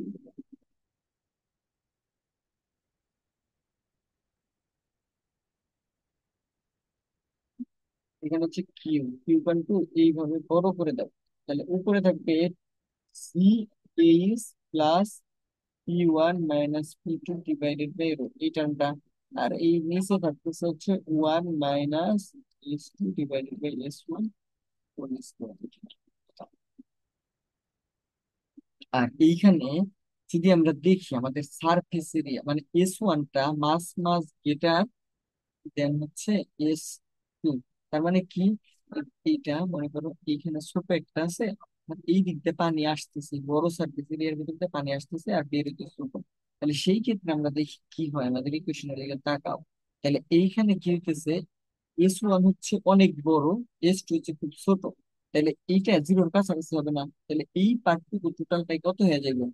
এখানে হচ্ছে কিউ, কিউ ওয়ান টু এইভাবে বড় করে দাও, তাহলে উপরে থাকবে c h plus p one minus p two divided by rho, এই টার্মটা। আর এই নিচে থাকতেছে হচ্ছে one minus s two divided by s one whole square. আর এইখানে যদি আমরা দেখি আমাদের সারফেস এরিয়া মানে এস ওয়ানটা মাস মাস গ্রেটার দেন হচ্ছে এস টু। তার মানে কি, এইটা মনে করো এইখানে ছোট একটা আছে, মানে এই দিক দিয়ে পানি আসতেছে, বড় সারফেস এরিয়ার ভিতর দিয়ে পানি আসতেছে আর বের হইতেছে ছোট। তাহলে সেই ক্ষেত্রে আমরা দেখি কি হয়, আমাদের ইকুয়েশনের দিকে তাকাও। তাহলে এইখানে কি হইতেছে, এস ওয়ান হচ্ছে অনেক বড়, এস টু হচ্ছে খুব ছোট। তাহলে এইটা জিরোর কাছাকাছি হবে না, তাহলে এই পার্থক্য টোটালটাই কত হয়ে যাবে?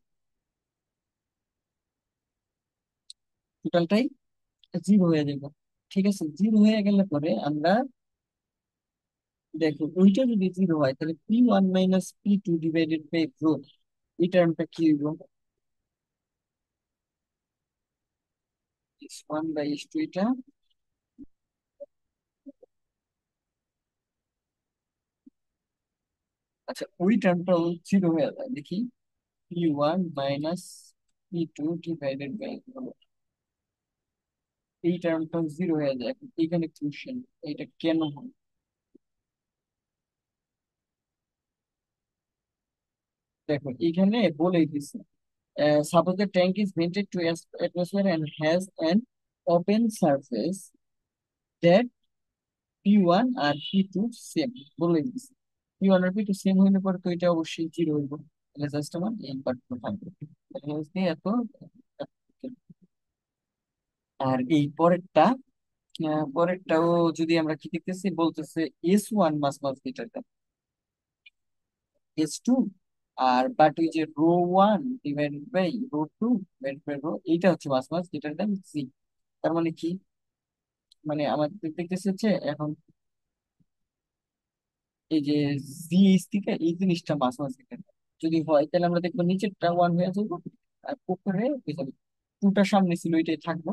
টোটালটাই জিরো হয়ে যাবে। ঠিক আছে, জিরো হয়ে গেলে পরে আমরা দেখো ওইটা যদি জিরো হয় তাহলে p one minus p two divided by rho, এই টার্মটা কি হইব? S one by s two, এটা। আচ্ছা, ওই টার্মটাও জিরো হয়ে যায় দেখি, p one minus p two divided by rho, এই টার্মটাও জিরো হয়ে যায়। এখন এখানে কোশ্চেন, এটা কেন হয়? দেখো এখানে বলেই দিছে, suppose the tank is vented to atmosphere and has an open surface that P1 আর P2 সেম বলে দিচ্ছে। P1 আর P2 সেম হইলে পরে তো এটা অবশ্যই জিরো হইব। তাহলে জাস্ট আমার এই পার্টটা থাকবে, তাহলে হচ্ছে এত। আর এই পরেরটা, পরেরটাও যদি আমরা কি দেখতেছি, বলতেছে s one much much greater than s two, আর বাট ওই যে rho one divided by rho two divided by rho, এইটা হচ্ছে much much greater than c. তার মানে কি, মানে আমাদের দেখতেছে হচ্ছে এখন এই যে জিএইচ থেকে এই জিনিসটা মাঝামাঝি থাকে। যদি হয় তাহলে আমরা দেখবো নিচেরটা ওয়ান হয়ে যাবো, আর উপরে টুটা সামনে ছিল ওইটাই থাকবো,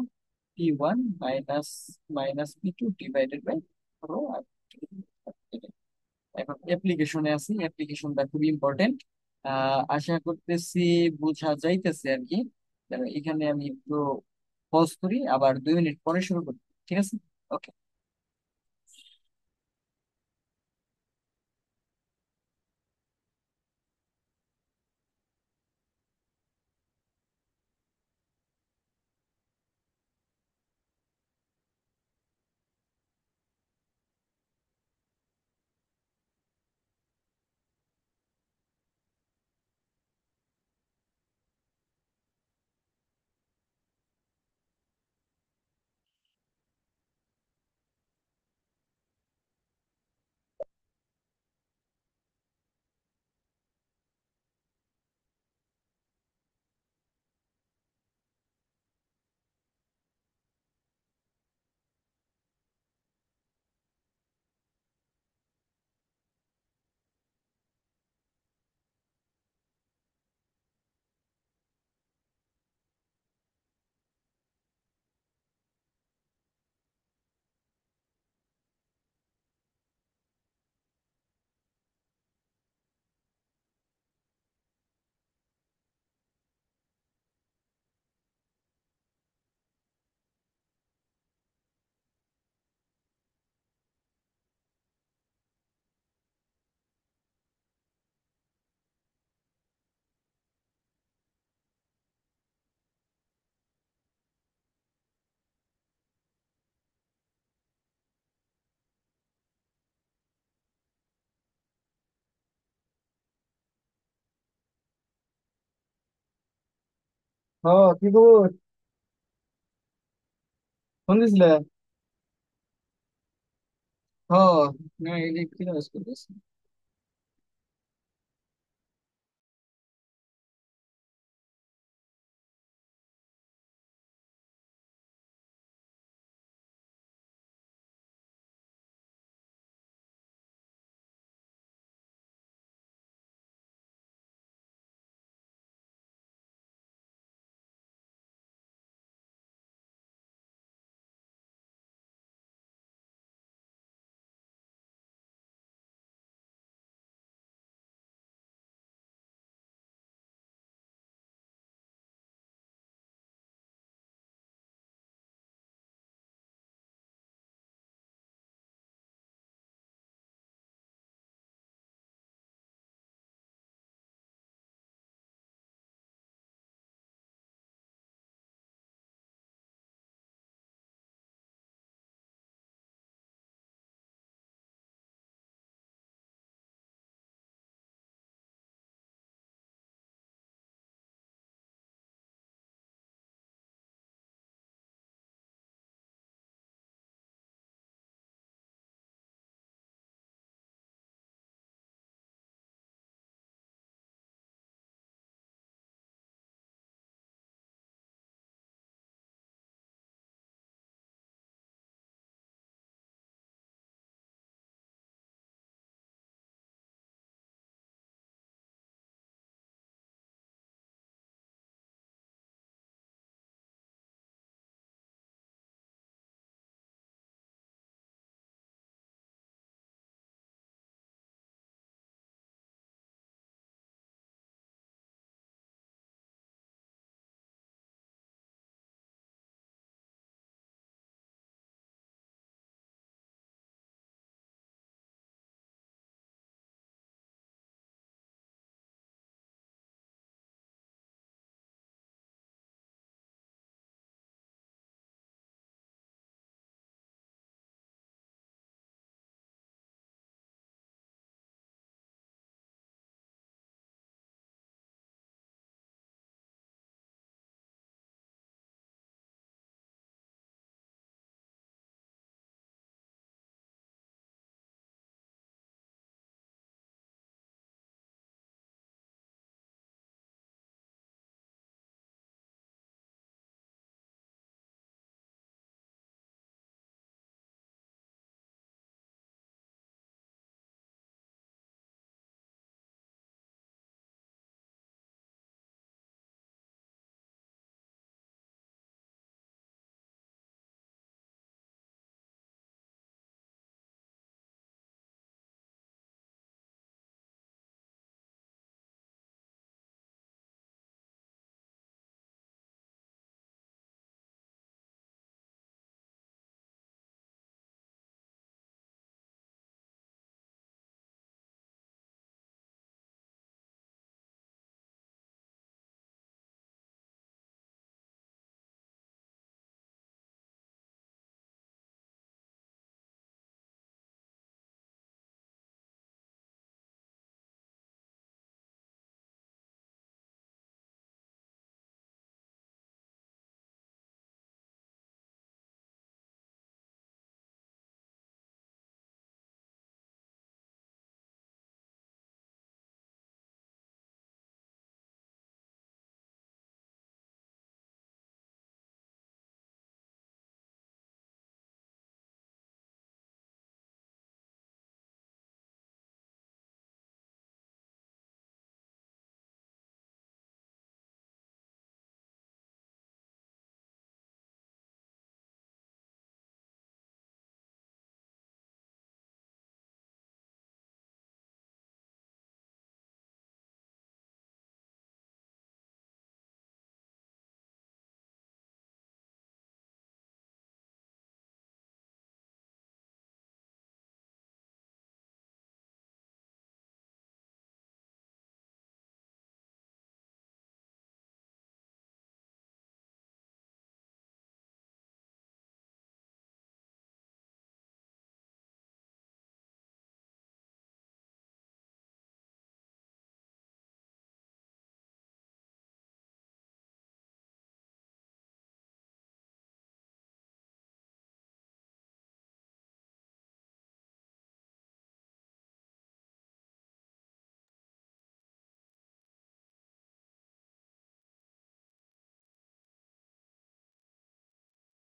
p one minus p two divided by rho. এখন অ্যাপ্লিকেশনে আছি, অ্যাপ্লিকেশনটা খুবই ইম্পর্টেন্ট, আশা করতেছি বোঝা যাইতেছে আর কি। এখানে আমি একটু পজ করি, আবার 2 মিনিট পরে শুরু করি। ঠিক আছে, ওকে। হ, কি খবর? ফোন দিছিলে? হ। না, এই যে কি কাজ করতেছে?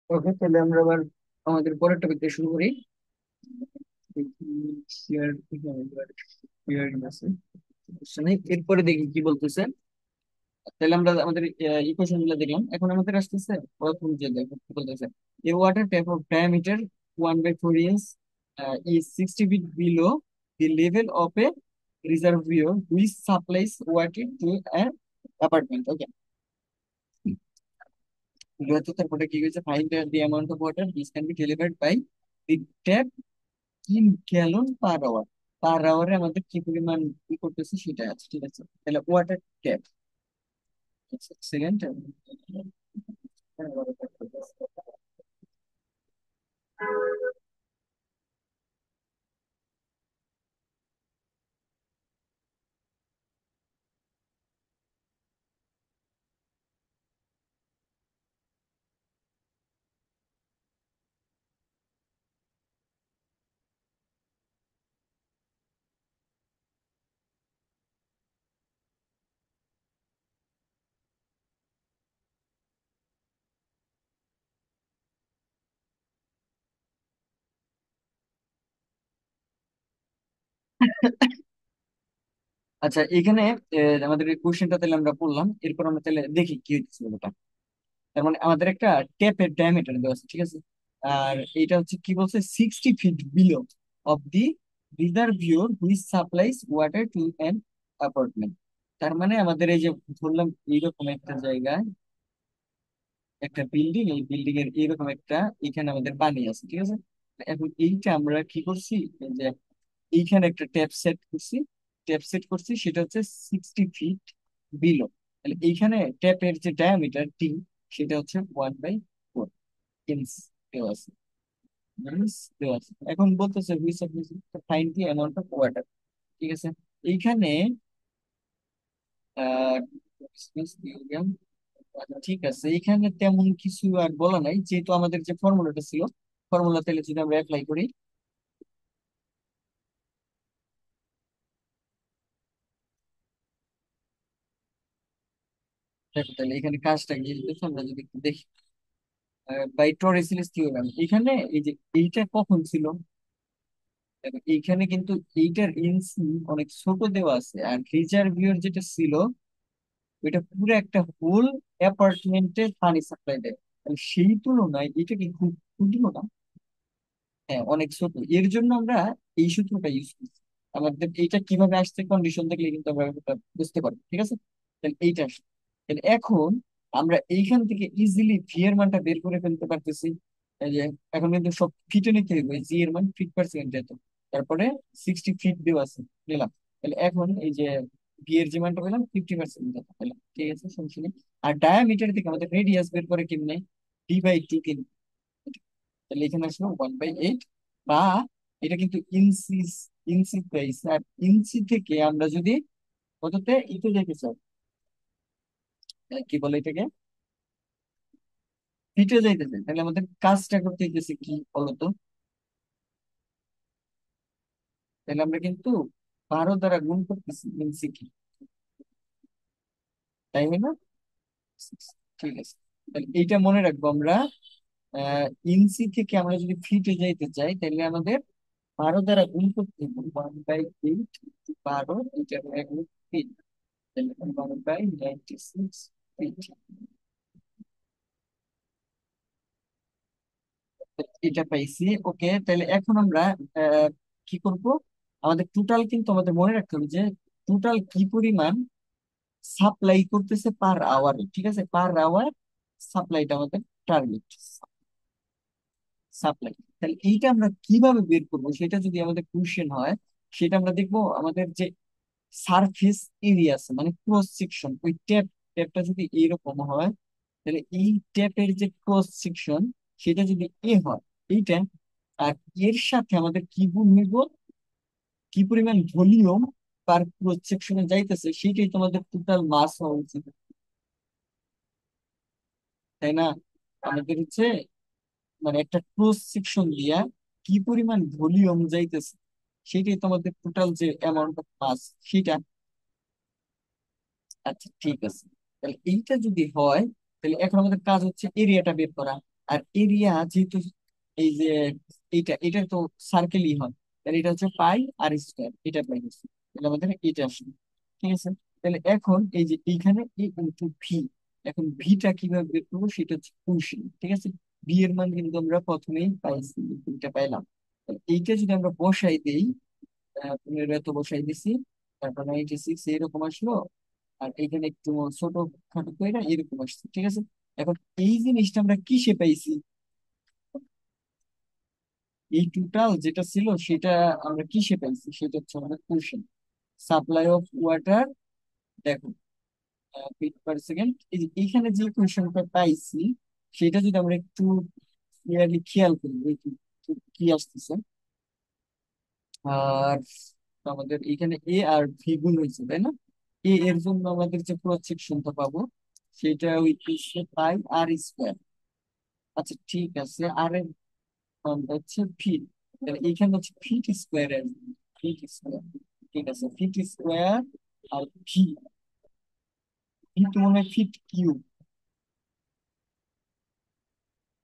ওকে, তাহলে আমরা আবার আমাদের পরের টপিক দিয়ে শুরু করি। শেয়ার আছে, সমস্যা নেই। এরপরে দেখি কি বলতেছে। তাহলে আমরা আমাদের ইকুয়েশন গুলো দেখলাম, এখন আমাদের আসতেছে প্রথম যে দেখো কি বলতেছে। A water tap of diameter 1/4 inch is 60 feet below the level of a reservoir which supplies water to an apartment. Okay, তারপরে কি হয়েছে, find the amount of water which can be delivered by the tap in gallon per hour। পার আওয়ারে আমাদের কি পরিমাণ কি করতেছে সেটা আছে, ঠিক আছে। তাহলে ওয়াটার ট্যাপ, সেকেন্ড। আচ্ছা, এখানে আমাদের এই কোশ্চেনটা তাহলে আমরা পড়লাম, এরপর আমরা তাহলে দেখি কি হচ্ছে ব্যাপারটা। তার মানে আমাদের একটা ট্যাপের ডায়ামিটার দেওয়া আছে, ঠিক আছে। আর এটা হচ্ছে কি বলছে, 60 feet below of the reservoir which supplies water to an apartment. তার মানে আমাদের এই যে ধরলাম এইরকম একটা জায়গায় একটা বিল্ডিং, এই বিল্ডিং এর এইরকম একটা, এখানে আমাদের পানি আছে, ঠিক আছে। এখন এইটা আমরা কি করছি, এই যে এইখানে একটা ট্যাপ সেট করছি, সেটা হচ্ছে 60 ফিট বিলো। তাহলে এইখানে ট্যাপের যে ডায়ামিটার টি, সেটা হচ্ছে 1/4 ইঞ্চ দেওয়া আছে। ইঞ্চ দেওয়া আছে। এখন বলতেছে which of this find the amount of water, ঠিক আছে। এইখানে আহ আচ্ছা, ঠিক আছে, এইখানে তেমন কিছু আর বলা নাই, যেহেতু আমাদের যে ফর্মুলাটা ছিল, ফর্মুলা তাহলে যদি আমরা অ্যাপ্লাই করি, দেখো তাহলে এখানে কাজটা কি হইতেছে আমরা যদি একটু দেখি। বাই টরেসিয়াস থিওরেম, এখানে এই যে এইটা কখন ছিল, দেখো এইখানে কিন্তু এইটার ইঞ্চি অনেক ছোট দেওয়া আছে, আর রিজার্ভিয়র যেটা ছিল ওইটা পুরো একটা হোল অ্যাপার্টমেন্টে পানি সাপ্লাই দেয়। তাহলে সেই তুলনায় এটা কি খুব ক্ষুদ্র না? হ্যাঁ, অনেক ছোট। এর জন্য আমরা এই সূত্রটা ইউজ করছি। আমাদের এইটা কিভাবে আসছে কন্ডিশন দেখলে কিন্তু আমরা ব্যাপারটা বুঝতে পারবো, ঠিক আছে। তাহলে এইটা আসছে। তাহলে এখন আমরা এইখান থেকে ইজিলি ভি এর মানটা বের করে ফেলতে পারতেছি। এই যে এখন কিন্তু সব ফিটে নিতে হবে, জি এর মান ফিট পার সেকেন্ড যেত, তারপরে 60 ফিট দেওয়া আছে, নিলাম। তাহলে এখন এই যে ভি এর যে মানটা পেলাম 50% যেত, তাহলে ঠিক আছে, সমস্যা নেই। আর ডায়ামিটার থেকে আমাদের রেডিয়াস বের করে কেমনে, ডি/2 তাহলে এখানে আসলো 1/8, বা এটা কিন্তু ইঞ্চি, ইঞ্চি প্রাইস। আর ইঞ্চি থেকে আমরা যদি কততে ইতে যেতে চাই, কি বলে এটাকে, ফিটে যাইতে চাই, তাহলে আমাদের কাজটা করতে হইতেছে কি বলতো। তাহলে আমরা কিন্তু 12 দ্বারা গুণ করতেছি ইঞ্চি কি, তাই হয় না? ঠিক আছে, তাহলে এইটা মনে রাখবো আমরা। ইঞ্চি থেকে আমরা যদি ফিটে যাইতে চাই, তাহলে আমাদের 12 দ্বারা গুণ করতে হবে, 1/8, 12, এটা এক ফিট, তাহলে 1/96 ফিট। এটা পাইছি, ওকে। তাহলে এখন আমরা আহ, কি করব, আমাদের টোটাল কিন্তু আমাদের মনে রাখতে হবে যে টোটাল কি পরিমাণ সাপ্লাই করতেছে পার আওয়ারে, ঠিক আছে। পার আওয়ার সাপ্লাইটা আমাদের টার্গেট সাপ্লাই। তাহলে এইটা আমরা কিভাবে বের করবো সেটা যদি আমাদের কোশ্চেন হয়, সেটা আমরা দেখবো আমাদের যে সারফেস এরিয়া আছে, মানে ক্রস সেকশন, ওই ট্যাপটা যদি এইরকম হয়, তাহলে এই ট্যাপের যে ক্রস সেকশন সেটা যদি এ হয়, এইটা, আর এর সাথে আমাদের কি গুণ হইব, কি পরিমাণ ভলিউম পার ক্রস সেকশনে যাইতেছে, সেটাই তোমাদের টোটাল মাস হওয়া উচিত, তাই না? আমাদের হচ্ছে মানে একটা ক্রস সেকশন দিয়া কি পরিমাণ ভলিউম যাইতেছে, সেটাই তোমাদের টোটাল যে অ্যামাউন্ট অফ মাস সেটা। আচ্ছা, ঠিক আছে। তাহলে এইটা যদি হয়, তাহলে এখন আমাদের কাজ হচ্ছে এরিয়াটা বের করা। আর এরিয়া যেহেতু এই যে এটা তো সার্কেলই হয়, তাহলে এটা হচ্ছে পাই আর স্কোয়ার, এটা পাই গেছে, তাহলে আমাদের এটা আসবে। ঠিক আছে, তাহলে এখন এই যে এইখানে এ ইন্টু ভি, এখন ভিটা কিভাবে বের করবো সেটা হচ্ছে কোশ্চেন। ঠিক আছে, ভি এর মান কিন্তু আমরা প্রথমেই পাইছি, এটা পাইলাম। তাহলে এইটা যদি আমরা বসাই দেই, 15 এত বসাই দিছি, তারপর 96 এরকম আসলো, আর এখানে একটু ছোট খাটো করে এরকম আসছে। ঠিক আছে, এখন এই জিনিসটা আমরা কিসে পাইছি? এই টোটাল যেটা ছিল সেটা আমরা কিসে পাইছি সেটা হচ্ছে আমাদের কোশ্চেন। সাপ্লাই অফ ওয়াটার, দেখো, ফিট পার সেকেন্ড, এই যে এইখানে যে কোশ্চেনটা পাইছি সেটা যদি আমরা একটু ক্লিয়ারলি খেয়াল করি দেখি কি কি আসতেছে। আর আমাদের এখানে এ আর ভি গুণ হয়েছে, তাই না? এ এর জন্য আমাদের যে ক্রস সেকশনটা পাবো সেটা হইতেছে পাই আর স্কোয়ার। আচ্ছা ঠিক আছে, আর এর মানটা হচ্ছে ফিট, তাহলে এইখানে হচ্ছে ফিট স্কোয়ার এর, ফিট স্কোয়ার। ঠিক আছে, ফিট স্কোয়ার আর ভি, ভি তো মনে হয় ফিট কিউব।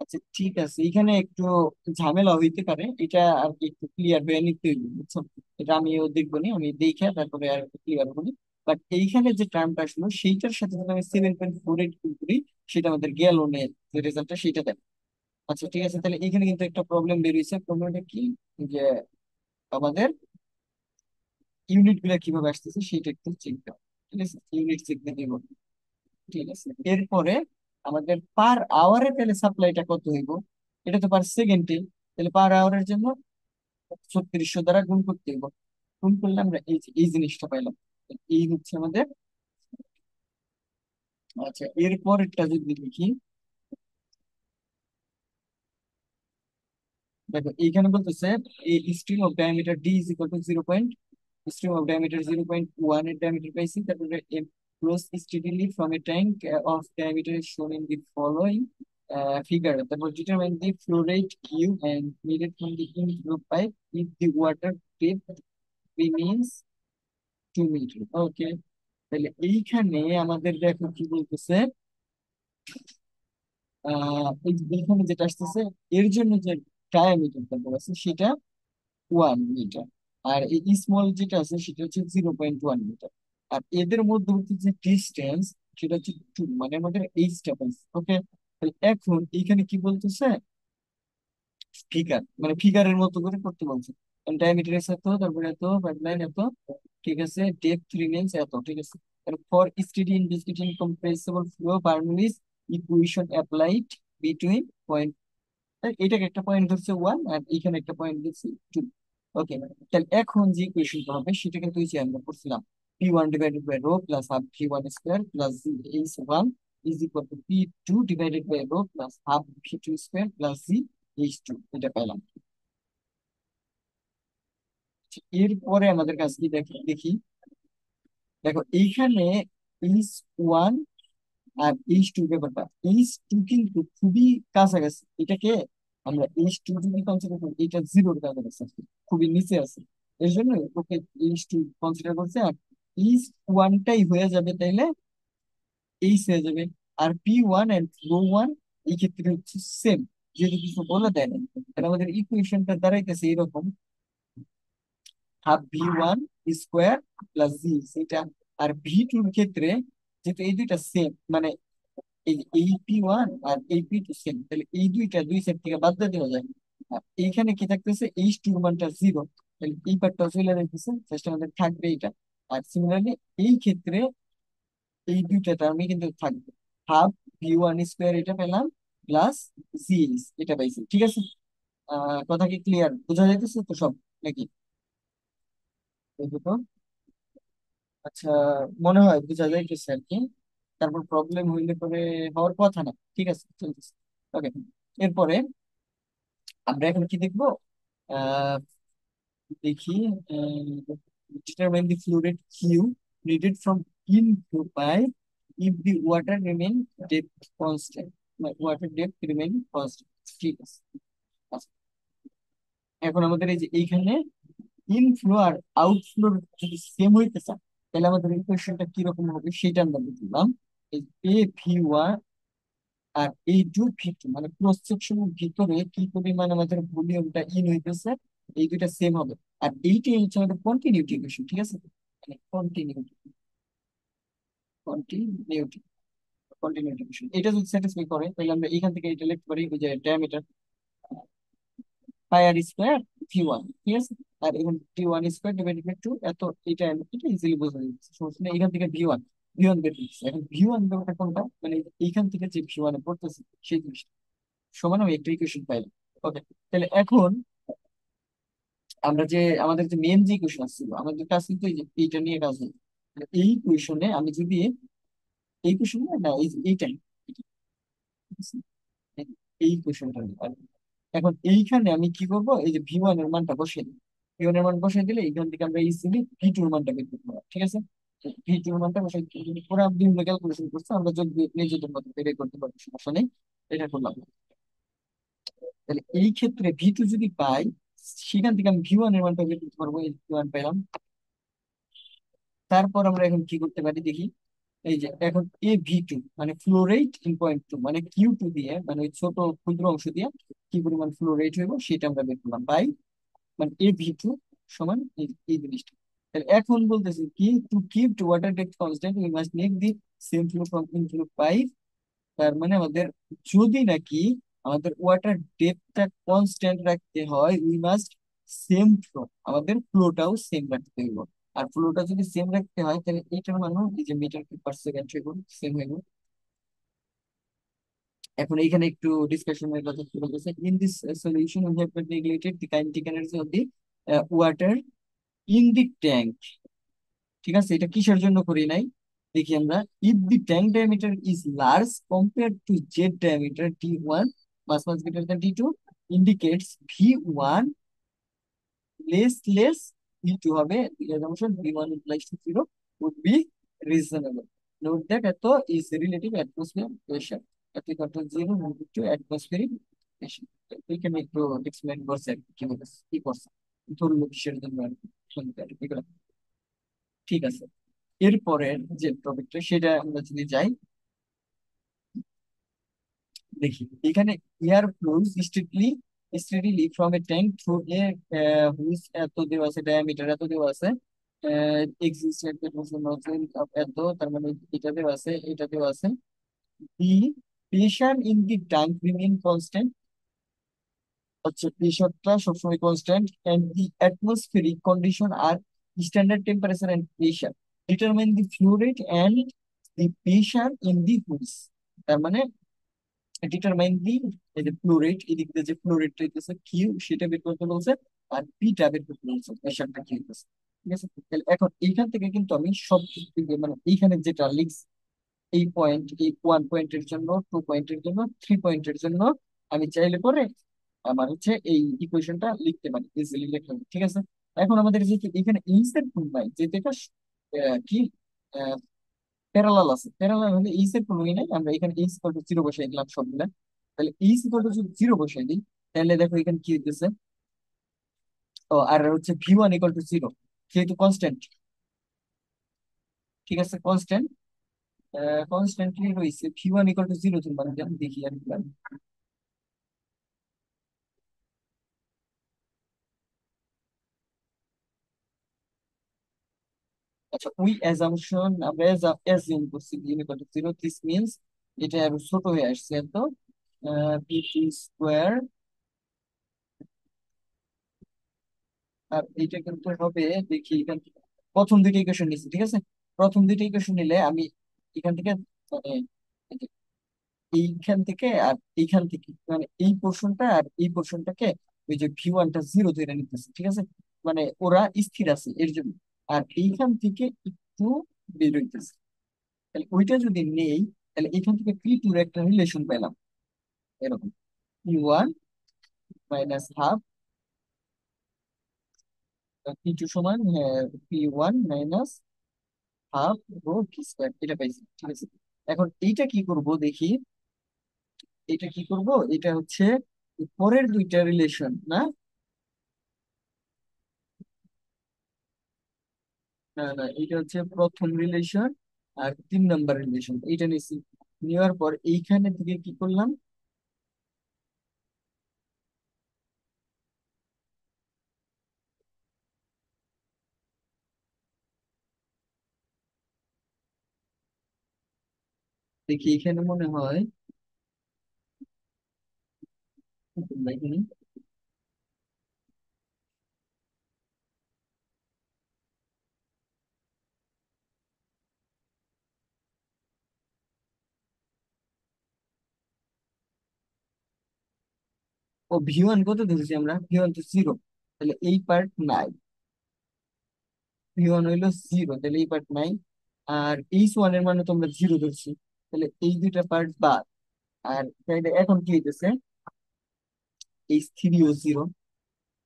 আচ্ছা ঠিক আছে, এখানে একটু ঝামেলা হইতে পারে, এটা আর কি একটু ক্লিয়ার হয়ে নিতে হইবে, বুঝছো? এটা আমিও দেখবো নি, আমি দেখে তারপরে আর একটু ক্লিয়ার হবো। বাট এইখানে যে টার্মটা আসলো সেইটার সাথে যদি আমি 7.48 করি, সেটা আমাদের গ্যালনের যে রেজাল্টটা সেটা দেয়। আচ্ছা ঠিক আছে, তাহলে এখানে কিন্তু একটা প্রবলেম বেরিয়েছে। প্রবলেমটা কি? যে আমাদের ইউনিট গুলা কিভাবে আসতেছে সেটা একটু চেক দাও। ঠিক আছে, ইউনিট চেক দিয়ে দিব। ঠিক আছে, এরপরে আমাদের পার আওয়ারে তাহলে সাপ্লাইটা কত হইব? এটা তো পার সেকেন্ডে, তাহলে পার আওয়ারের জন্য 3600 দ্বারা গুণ করতে হইব। গুণ করলে আমরা এই জিনিসটা পাইলাম। এই হচ্ছে আমাদের। আচ্ছা, এরপরেরটা যদি লিখি, দেখো এইখানে বলতেছে string of diameter D is equal two 0. Stream of diameter 0.1 এর diameter পাইছি, তারপরে flows steadily from a tank of diameter is shown in the following figure. তারপর determine the flow rate Q and needed from the inflow pipe if the water depth remains 2 meter. ওকে, তাহলে এইখানে আমাদের দেখো কি বলতেছে, এইখানে যেটা আসতেছে এর জন্য যে ডায়ামিটারটা বলেছে সেটা 1 মিটার, আর এই স্মল যেটা আছে সেটা হচ্ছে 0.1 মিটার। আর এদের মধ্যবর্তী যে ডিস্টেন্স সেটা হচ্ছে 2, মানে আমাদের এইচটা পাইছি। ওকে, এখন এইখানে কি বলতেছে, ফিগার, মানে ফিগারের মতো করে করতে বলছে। ডায়ামিটার এত, তারপরে এত, পাইপলাইন এত, ঠিক আছে, ডেপথ রিমেন্স এত। ঠিক আছে, for steady investigation compressible flow Bernoulli's equation applied between point, এটাকে একটা পয়েন্ট ধরছে 1 আর এখানে একটা পয়েন্ট ধরছে 2। ওকে, তাহলে এখন যে ইকুয়েশনটা হবে সেটা কিন্তু ওই যে আমরা করছিলাম, P1 divided by rho plus half V1 square plus g H1 is equal to P2 divided by rho plus half V2 square plus g H2, এটা পেলাম। এরপরে আমাদের কাছে কি দেখি দেখি, দেখো এইখানে H1 আর H2 ব্যাপারটা, H2 কিন্তু খুবই কাছাকাছি, এটাকে আমরা H2 যদি কনসিডার করি এটা জিরোর কাছাকাছি আছে, খুবই নিচে আছে। এই জন্য ওকে H2 কনসিডার করছে, আর H1টাই হয়ে যাবে তাইলে H হয়ে যাবে। আর P1 এন্ড রো 1 এই ক্ষেত্রে হচ্ছে সেম, যেহেতু কিছু বলে দেয় না, তাহলে আমাদের ইকুয়েশনটা দাঁড়াইতেছে এরকম, হাফ V1 স্কোয়ার প্লাস জি সেটা। আর V2 এর ক্ষেত্রে যেহেতু এই দুইটা সেম, মানে এই P1 আর এই P2 সেম, তাহলে এই দুইটা দুই সেট থেকে বাদ দিয়ে দেওয়া যায়। আর এইখানে কি থাকতেছে, H2 এর মানটা 0, তাহলে এই পার্টটা চলে যাইতেছে, জাস্ট আমাদের থাকবে এইটা। আর সিমিলারলি এই ক্ষেত্রে এই দুইটা টার্মই কিন্তু থাকবে, হাফ V1 স্কোয়ার এটা পেলাম প্লাস জি এটা পাইছি। ঠিক আছে, কথা কি ক্লিয়ার, বোঝা যাইতেছে তো সব নাকি? এই দুটো, আচ্ছা, মনে হয় বোঝা যাইতেছে আর কি। তারপর প্রবলেম হইলে পরে হওয়ার কথা না, ঠিক আছে চলতেছে। ওকে, এরপরে আমরা এখন কি দেখবো, আহ দেখি, determine the flow rate Q needed from inflow pipe if the water remain depth constant, water depth remain constant। ঠিক আছে, আচ্ছা, এখন আমাদের এই যে এইখানে ইনফ্লো আর আউটফ্লো যদি সেম হইতে চায়, তাহলে আমাদের ইকুয়েশনটা কিরকম হবে সেটা আমরা বুঝলাম। এই এ ভি ওয়ান আর এই টু ভি2 মানে ক্রস সেকশনের ভিতরে কি পরিমাণ আমাদের ভলিউমটা ইন হইতেছে, এই দুইটা সেম হবে। আর এইটাই হচ্ছে আমাদের কন্টিনিউটি ইকুয়েশন, ঠিক আছে? মানে কন্টিনিউটি, কন্টিনিউটি কন্টিনিউটি ইকুয়েশন এটা যদি স্যাটিসফাই করে, তাহলে আমরা এখান থেকে এটা লিখতে পারি, ওই যে ডায়ামিটার পাই আর স্কোয়ার ভি1, ঠিক আছে? আর এখানে ভি1 স্কোয়ার ডিভাইডেড বাই 2 এত, এটা এটা ইজিলি বোঝা যাচ্ছে, সমস্যা নেই। এখান থেকে ভি1, ভি1 বের করতেছে। এখন ভি1 ব্যাপারটা কোনটা, মানে এইখান থেকে যে ভি1 এ পড়তেছে সেই জিনিসটা সমান আমি একটা ইকুয়েশন পাইলাম। ওকে, তাহলে এখন আমরা যে আমাদের যে মেন যে ইকুয়েশন ছিল, আমাদের কাজ কিন্তু এই যে এইটা নিয়ে কাজ হয়। এই ইকুয়েশনে আমি যদি এই ইকুয়েশনে না এইটাই, এই কোশ্চেনটা এখন এইখানে আমি কি করব, এই যে ভি1 এর মানটা বসিয়ে দিই। ভি1 এর মান বসিয়ে দিলে এইখান থেকে আমরা ইজিলি ভি2 এর মানটা বের করতে পারবো, ঠিক আছে? ভি2 এর মানটা বসাই পুরো বিভিন্ন ক্যালকুলেশন করছে, আমরা যদি নিজেদের মতো বের করতে পারবো, সমস্যা নেই। এটা করলাম। তাহলে এই ক্ষেত্রে ভি2 যদি পাই, সেখান থেকে আমি ভি1 এর মানটা বের করতে পারবো। এই ভি1 পেলাম। তারপর আমরা এখন কি করতে পারি দেখি। এই যে এখন এ ভি2 মানে ফ্লো রেট ইন পয়েন্ট 2, মানে কিউ2 দিয়ে, মানে ওই ছোট ক্ষুদ্র অংশ দিয়ে কি পরিমাণ ফ্লো রেট হইব সেটা আমরা বের করলাম বাই, মানে এ ভি2 সমান এই এই জিনিসটা। তাহলে এখন বলতেছি কি, to keep two water depth constant we must make the same flow from inflow pipe. তার মানে আমাদের যদি নাকি আমাদের ওয়াটার ডেপথটা কনস্ট্যান্ট রাখতে হয়, উই মাস্ট সেম ফ্লো, আমাদের ফ্লোটাও সেম রাখতে হইব। আর ফ্লোটা যদি সেম রাখতে হয়, তাহলে এইটার মানও এই যে মিটার কিউব পার সেকেন্ড হইব, সেম হইব। এখন এইখানে একটু ডিসকাশনের কথা কি বলতেছে, in this solution we have neglected the kinetic energy of the water in the tank. ঠিক আছে, এটা কিসের জন্য করি নাই দেখি আমরা। If the tank diameter is large compare to z diameter d1 much much greater than d2 indicates v1 less v2 হবে। assumption v1 implies to 0 would be reasonable. Note that এত is relative atmosphere pressure, এত equal to 0 relative to atmospheric pressure. এখানে একটু explain করছে আর কি বলেছে, কি করছে ধরলো কিসের জন্য আর কি, এগুলো ঠিক আছে। এরপরের যে টপিকটা সেটা আমরা যদি যাই দেখি, এখানে air flows strictly from a tank through a which এত দেওয়া আছে, ডায়ামিটার এত দেওয়া আছে, এক্সিস্ট এত, তার মানে এটা দেওয়া আছে, এটা দেওয়া আছে। The pressure in the tank remain constant, হচ্ছে প্রেশারটা সবসময় constant, and the atmospheric condition are standard temperature and pressure determine the flow rate and the pressure in the হুইস। তার মানে ডিটারমাইন দি, এই যে ফ্লো রেট, এদিক দিয়ে যে ফ্লো রেট হইতেছে কিউ সেটা বের করতে বলছে, আর পিটা বের করতে বলছে প্রেশারটা কি হইতেছে। ঠিক আছে, তাহলে এখন এইখান থেকে কিন্তু আমি সব দিক থেকে, মানে এইখানে যেটা লিখছি, এই পয়েন্ট, এই 1 পয়েন্টের জন্য, 2 পয়েন্টের জন্য, 3 পয়েন্টের জন্য আমি চাইলে পরে আমার হচ্ছে এই ইকুয়েশনটা লিখতে পারি, ইজিলি লিখতে পারি, ঠিক আছে? এখন আমাদের যে এখানে এইচ এর কোন নাই, যেটা কি প্যারালাল আছে, প্যারালাল হলে এইচ এর কোনো ই নাই, আমরা এখানে এইচ ইকুয়াল টু 0 বসাই দিলাম সবগুলা। তাহলে এইচ ইকুয়াল টু যদি 0 বসাই দিই, তাহলে দেখো এখানে কি হইতেছে। ও আর হচ্ছে ভি1 ইকুয়াল টু 0, যেহেতু কনস্ট্যান্ট, ঠিক আছে? কনস্ট্যান্ট, কনস্ট্যান্টলি রয়েছে ভি1 ইকুয়াল টু 0, তুমি মানে দেখি আর কি। আচ্ছা, ওই অ্যাজাম্পশন আমরা অ্যাজিউম করছি V1 equal to 0, this means এটা আরো ছোট হয়ে আসছে এত, পি স্কোয়ার। আর এইটা কিন্তু হবে, দেখি এখান থেকে প্রথম দুইটা ইকুয়েশন নিচ্ছি, ঠিক আছে? প্রথম দুইটা ইকুয়েশন নিলে আমি এখান থেকে, মানে এই যে এইখান থেকে আর এইখান থেকে, মানে এই পোর্শনটা আর এই পোর্শনটাকে ওই যে ভি1টা 0 ধরে নিতেছে, ঠিক আছে? মানে ওরা স্থির আছে এর জন্য। আর এইখান থেকে একটু বের হইতেছে, তাহলে ওইটা যদি নেই, তাহলে এখান থেকে পি2 একটা রিলেশন পেলাম এরকম, p1 - ½ p2 সমান p1 - ½ রো পি স্কোয়ার, এটা পাইছি, ঠিক আছে? এখন এইটা কি করব দেখি, এটা কি করব, এটা হচ্ছে পরের দুইটা রিলেশন না, না না, এটা হচ্ছে প্রথম রিলেশন আর 3 নাম্বার রিলেশন, এইটা নিছি। নেওয়ার পর এইখানে থেকে কি করলাম, দেখি এখানে মনে হয় এখানে ও ভি ওয়ান কত ধরেছি আমরা, ভি ওয়ান তো জিরো, তাহলে এই পার্ট নাই। ভি ওয়ান হইলো জিরো, তাহলে এই পার্ট নাই। আর এইচ ওয়ান এর মানে তো আমরা জিরো ধরছি, তাহলে এই দুইটা পার্ট বাদ। আর তাইলে এখন কি হইতেছে, এইচ থ্রি ও জিরো,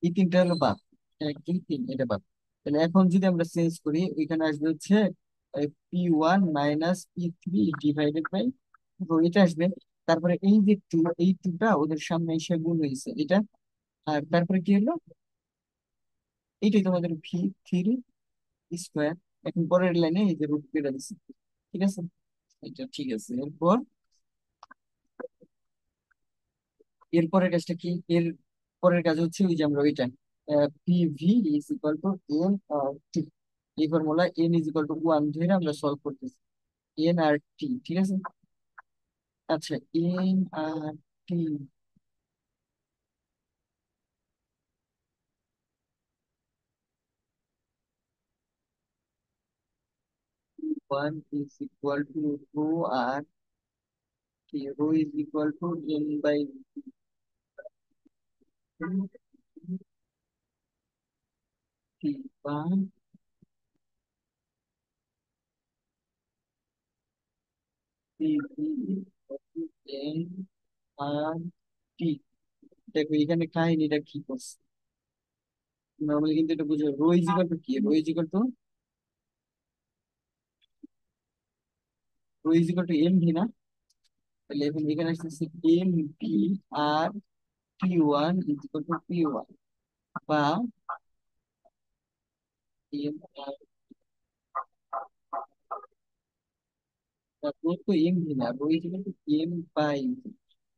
এই তিনটা হলো বাদ, এক দুই তিন এটা বাদ। তাহলে এখন যদি আমরা চেঞ্জ করি, এখানে আসবে হচ্ছে P1 minus P3 divided by, এটা আসবে। তারপরে এই যে টু, এই টুটা ওদের সামনে এসে গুণ হয়েছে এটা। আর তারপরে কি হলো, এইটাই তোমাদের ভি3 স্কোয়ার। এখন পরের লাইনে এই যে রুট কেটে দিচ্ছে, ঠিক আছে, এটা ঠিক আছে। এরপর এরপরের কাজটা কি, এর পরের কাজ হচ্ছে ওই যে আমরা ওইটা PV is equal to n r t, এই formula n is equal to one ধরে আমরা সলভ করতেছি, এন আর টি, ঠিক আছে। আচ্ছা, n r t, one is equal to rho, আর t rho is equal to n by t, বা PV N r টি। দেখো এখানে কাহিনীটা কি করছে, নর্মালি কিন্তু এটা বুঝো, রো ইজ ইকুয়াল টু কি, rho is equal to m v না, তাহলে এখন এখানে আসতেছে এম পি আর P1 is equal to P1, বা এম আর, রো তো এম ভি না, rho is equal to m by,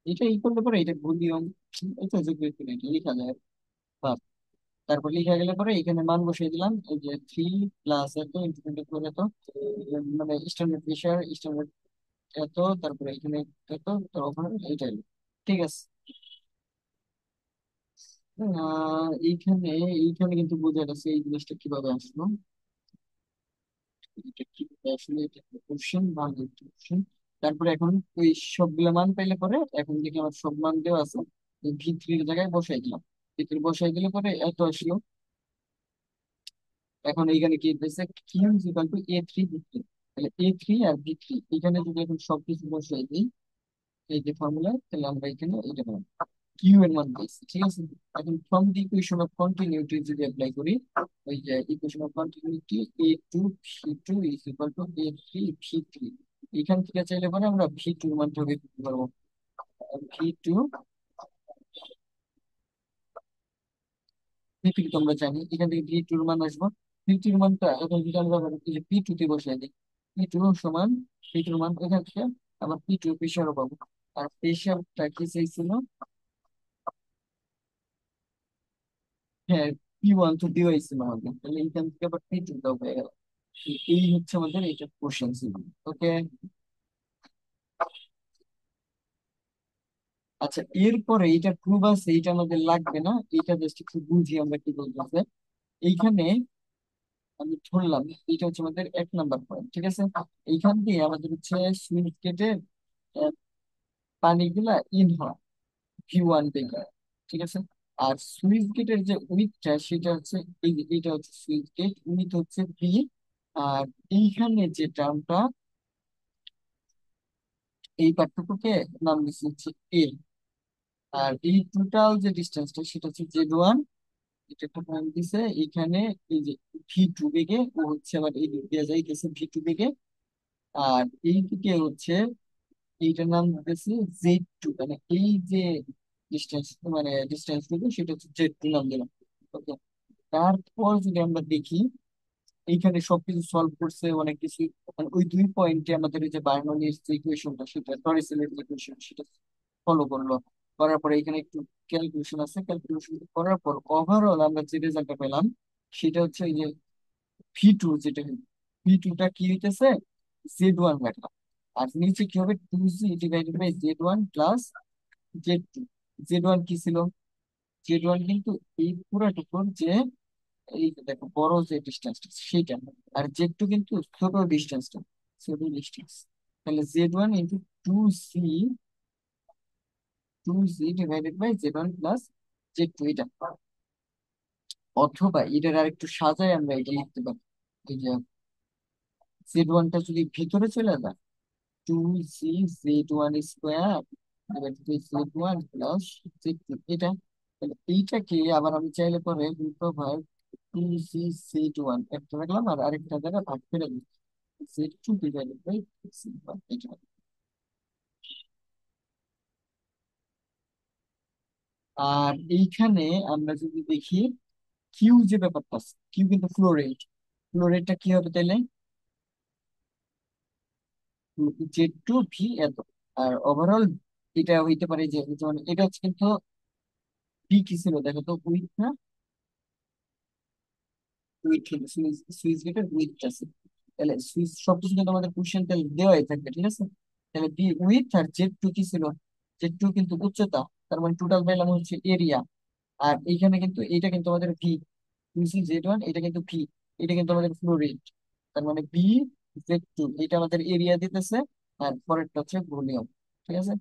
এটা ই করলে পরে এটা ভলিউম, এটা যোগ করে এটা লেখা যায়, বা তারপর লেখা গেলে পরে এখানে মান বসিয়ে দিলাম, এই যে 3 প্লাস এত ইন্টু 24 এত, মানে স্ট্যান্ডার্ড প্রেশার স্ট্যান্ডার্ড এত, তারপরে এখানে এত, তো ওখানে এইটাই, ঠিক আছে। এইখানে এইখানে কিন্তু বোঝা গেছে এই জিনিসটা কিভাবে আসলো, এটা কি আসলে, এটা কোশ্চেন বা কোশ্চেন। তারপরে এখন ওই সবগুলা মান পাইলে পরে এখন দেখি আমার সব মান দেওয়া আছে, ভি3 এর জায়গায় বসাই দিলাম, ভি3 বসাই দিলে পরে এত আসলো। এখন এইখানে কি দিতেছে, Q equal to A3 B3, তাহলে A3 আর B3 এখানে যদি এখন সবকিছু বসাই দিই এই যে ফর্মুলা, তাহলে আমরা এখানে এটা পাবো, কিউ এর মান পেয়েছি, ঠিক আছে। এখন from the equation of continuity যদি অ্যাপ্লাই করি, ওই যে equation of continuity A2 V2 is equal two A3 V3, এখান থেকে চাইলে পরে আমরা ভি টু এর মানটা বের করতে পারবো। ভি টু, ভি টু তো আমরা জানি, এখান থেকে ভি টু এর মান আসবো। ভি টু এর মানটা এখন যদি আমরা এই যে পি টু তে বসাই দিই, পি টু সমান, ভি টু এর মান এখান থেকে আবার পি টু প্রেশারও পাবো। আর প্রেশারটা কি চাইছিল, হ্যাঁ, P1 তো দেওয়াই ছিল আমাদের, তাহলে এইখান থেকে আবার P2 টাও হয়ে গেল। এই হচ্ছে আমাদের এইটা কোশ্চেন ছিল। ওকে, আচ্ছা এরপরে এইটা প্রুফ আছে, এইটা আমাদের লাগবে না, এইটা জাস্ট একটু বুঝি আমরা কি বলতেছে। এইখানে আমি ধরলাম এইটা হচ্ছে আমাদের 1 নাম্বার পয়েন্ট, ঠিক আছে। এইখান দিয়ে আমাদের হচ্ছে সুইচ গেটে পানিগুলা ইন হয় ভি1 থেকে, ঠিক আছে। আর সুইচ গেটের যে উইথটা সেটা হচ্ছে এই যে, এইটা হচ্ছে সুইচ গেট, উইথ হচ্ছে ভি। আর এইখানে যে টার্মটা, এই পার্থক্যকে নাম দিচ্ছি হচ্ছে এ। আর এই টোটাল যে ডিস্টেন্সটা সেটা হচ্ছে Z1, এটা একটা পয়েন্ট দিছে এখানে, এই যে ভি2 বেগে ও হচ্ছে আবার এই দিক দিয়ে যাইতেছে ভি2 বেগে। আর এই দিকে হচ্ছে এইটার নাম দিতেছি Z2, মানে এই যে ডিস্টেন্স, মানে ডিস্টেন্স টুকু সেটা হচ্ছে Z2 নাম দিলাম। ওকে, তারপর যদি আমরা দেখি এইখানে সবকিছু সলভ করছে অনেক কিছু। মানে ওই 2 পয়েন্টে আমাদের এই যে বার্নৌলির যে ইকুয়েশনটা, সেটা টরিসেলের যে ইকুয়েশন, সেটা ফলো করলো। করার পরে এখানে একটু ক্যালকুলেশন আছে, ক্যালকুলেশন করার পর ওভারঅল আমরা যে রেজাল্টটা পেলাম সেটা হচ্ছে এই যে V2, যেটা V2টা কি হইতেছে, Z1 রাখলাম। আর নিচে কি হবে, 2Z divided by Z1 plus Z2। Z1 কি ছিল, Z1 কিন্তু এই পুরাটুকুর যে, এই যে দেখো বড় যে ডিস্টেন্সটা সেইটা, আর Z2 কিন্তু ছোট ডিস্টেন্সটা, ছোট ডিস্টেন্স। তাহলে Z1 into 2Z divided by Z1 plus Z2 এটা। অথবা এটার আর একটু সাজায় আমরা এটা লিখতে পারি, এই যে Z1টা যদি ভিতরে চলে যায়, 2Z1 square Z1 plus Z2 এটা। তাহলে এইটাকে আবার আমি চাইলে পরে রুট ওভার 2Z1 একটা রাখলাম, আর আরেকটা জায়গায় ভাগ করে দিই, Z2 ডিভাইডেড বাই Z1 এটা। আর এইখানে আমরা যদি দেখি কিউ যে ব্যাপারটা আছে, কিউ কিন্তু ফ্লোরেটটা কি হবে তাইলে, Z2 V এত। আর ওভারঅল এটা হইতে পারে যে, যেমন এটা হচ্ছে কিন্তু ভি কি ছিল দেখো তো, উইথ না, উইথ সুইচ, সুইচ গেটের উইথ আছে। তাহলে সুইচ সবকিছু কিন্তু আমাদের কোশ্চেন তাহলে দেওয়াই থাকবে, ঠিক আছে। তাহলে বি উইথ, আর Z2 কি ছিল, Z2 কিন্তু উচ্চতা, তার মানে টোটাল পাইলাম হচ্ছে এরিয়া। আর এইখানে কিন্তু এটা কিন্তু আমাদের ভি, Z1 এটা কিন্তু ভি, এটা কিন্তু আমাদের ফ্লো রেট। তার মানে Z2 এটা আমাদের এরিয়া দিতেছে, আর পরেরটা হচ্ছে ভলিউম, ঠিক আছে।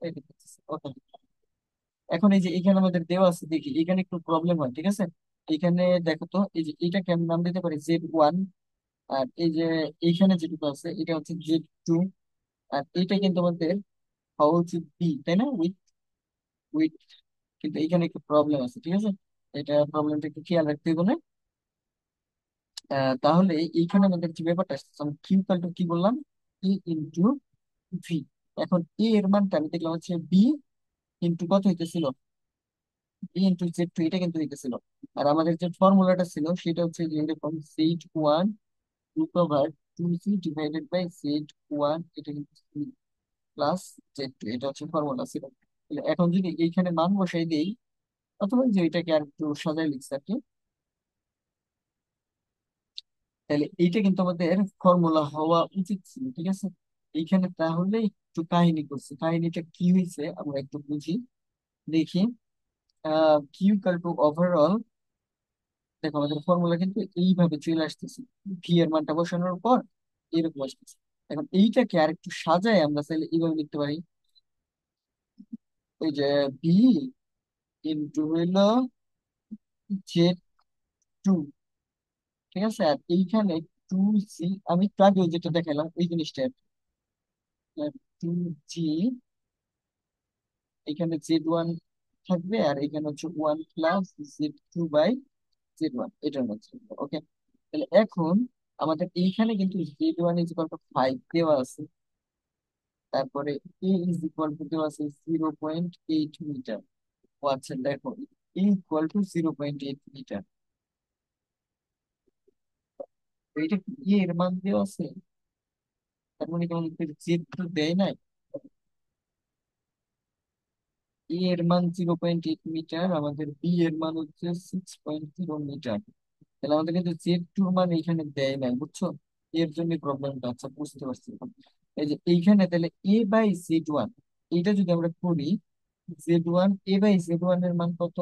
এই দিতেছে, ওকে। এখন এই যে এখানে আমাদের দেওয়া আছে, দেখি এখানে একটু প্রবলেম হয়, ঠিক আছে। এখানে দেখো তো, এই যে এটাকে আমি নাম দিতে পারি Z1, আর এই যে এইখানে যেটুকু আছে এটা হচ্ছে Z2। আর এটা কিন্তু আমাদের হওয়া উচিত বি, তাই না, উইথ, উইথ। কিন্তু এইখানে একটু প্রবলেম আছে, ঠিক আছে। এটা প্রবলেমটা একটু খেয়াল রাখতে হবে না। তাহলে এইখানে আমাদের যে ব্যাপারটা আসছে, আমি কিউ ইকুয়াল টু কি বললাম, ই ইন্টু ভি। এখন এ এর মানটা আমি দেখলাম হচ্ছে বি ইন্টু কত হইতেছিল, B ইন্টু Z2 এটা কিন্তু হইতেছিল। আর আমাদের যে ফর্মুলাটা ছিল সেটা হচ্ছে যে এরকম, Z1 root over 2Z divided by Z1, এটা কিন্তু প্লাস Z2, এটা হচ্ছে ফর্মুলা ছিল। তাহলে এখন যদি এইখানে মান বসাই দেই, অথবা যে এটাকে আর একটু সাজাই লিখছি আর কি, তাহলে এইটা কিন্তু আমাদের ফর্মুলা হওয়া উচিত ছিল, ঠিক আছে। এইখানে তাহলে একটু কাহিনী করছি, কাহিনীটা কি হয়েছে আমরা একটু বুঝি, দেখি। কিউ ইকুয়াল টু ওভারঅল, দেখো আমাদের ফর্মুলা কিন্তু এইভাবে চলে আসতেছে, ভি এর মানটা বসানোর পর এরকম আসতেছে। এখন এইটাকে আর একটু সাজায় আমরা চাইলে এইভাবে লিখতে পারি, ওই যে ভি ইন্টু হইল Z2, ঠিক আছে। আর এইখানে 2Z, আমি একটু আগে যেটা দেখালাম ওই জিনিসটা, 2G, এখানে Z1 থাকবে, আর এখানে হচ্ছে 1 প্লাস Z2 বাই Z1, এটার মধ্যে। ওকে। তাহলে এখন আমাদের এইখানে কিন্তু Z1 = 5 দেওয়া আছে, তারপরে A দেওয়া আছে 0.8 মিটার। ও আচ্ছা দেখো, A = 0.8 মিটার, এইটা কি এর মান দেওয়া আছে, তার মানে কেমন Z2 দেয় নাই। এর মান 0.8 মিটার, আমাদের এর মান হচ্ছে 6.0 মিটার। তাহলে আমাদের কিন্তু Z2 মান এখানে দেয় নাই, বুঝছো। এর জন্য প্রবলেমটা, আচ্ছা বুঝতে পারছি এখন। এই যে এইখানে তাহলে A/Z1, এইটা যদি আমরা করি, A/Z1 এর মান কত,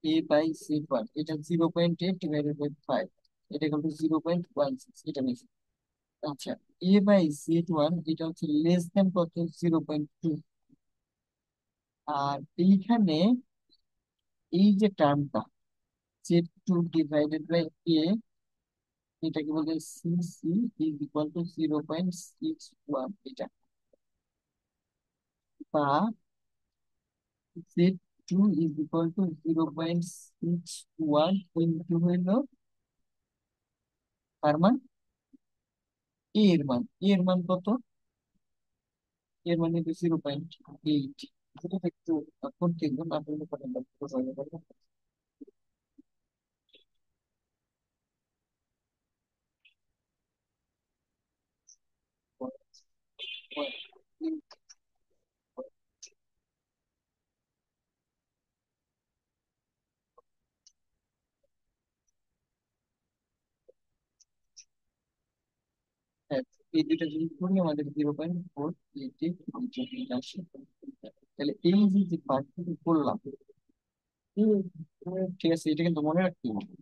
A/Z1 এটা 0.8 ডিভাইডেড বাই 5, এটা কিন্তু 0.16, এটা নিচে। আচ্ছা, A/Z1 এটা হচ্ছে লেস দেন কত, 0.2। আর এইখানে এই যে টার্মটা Z2 ডিভাইডেড বাই এটাকে বলে CC = 0.61, এটা। বা Z2 = 0.61 ইন্টু হইল তার মান, এর মান কত, এর মান কিন্তু 0.8। এটা একটু করতে গেলাম, আপনি হ্যাঁ, এই দুইটা যদি করি আমাদের 0.488 আসে। তাহলে এই যে যে পার্থক্য করলাম, হুম, ঠিক আছে, এটা কিন্তু মনে রাখতে হবে।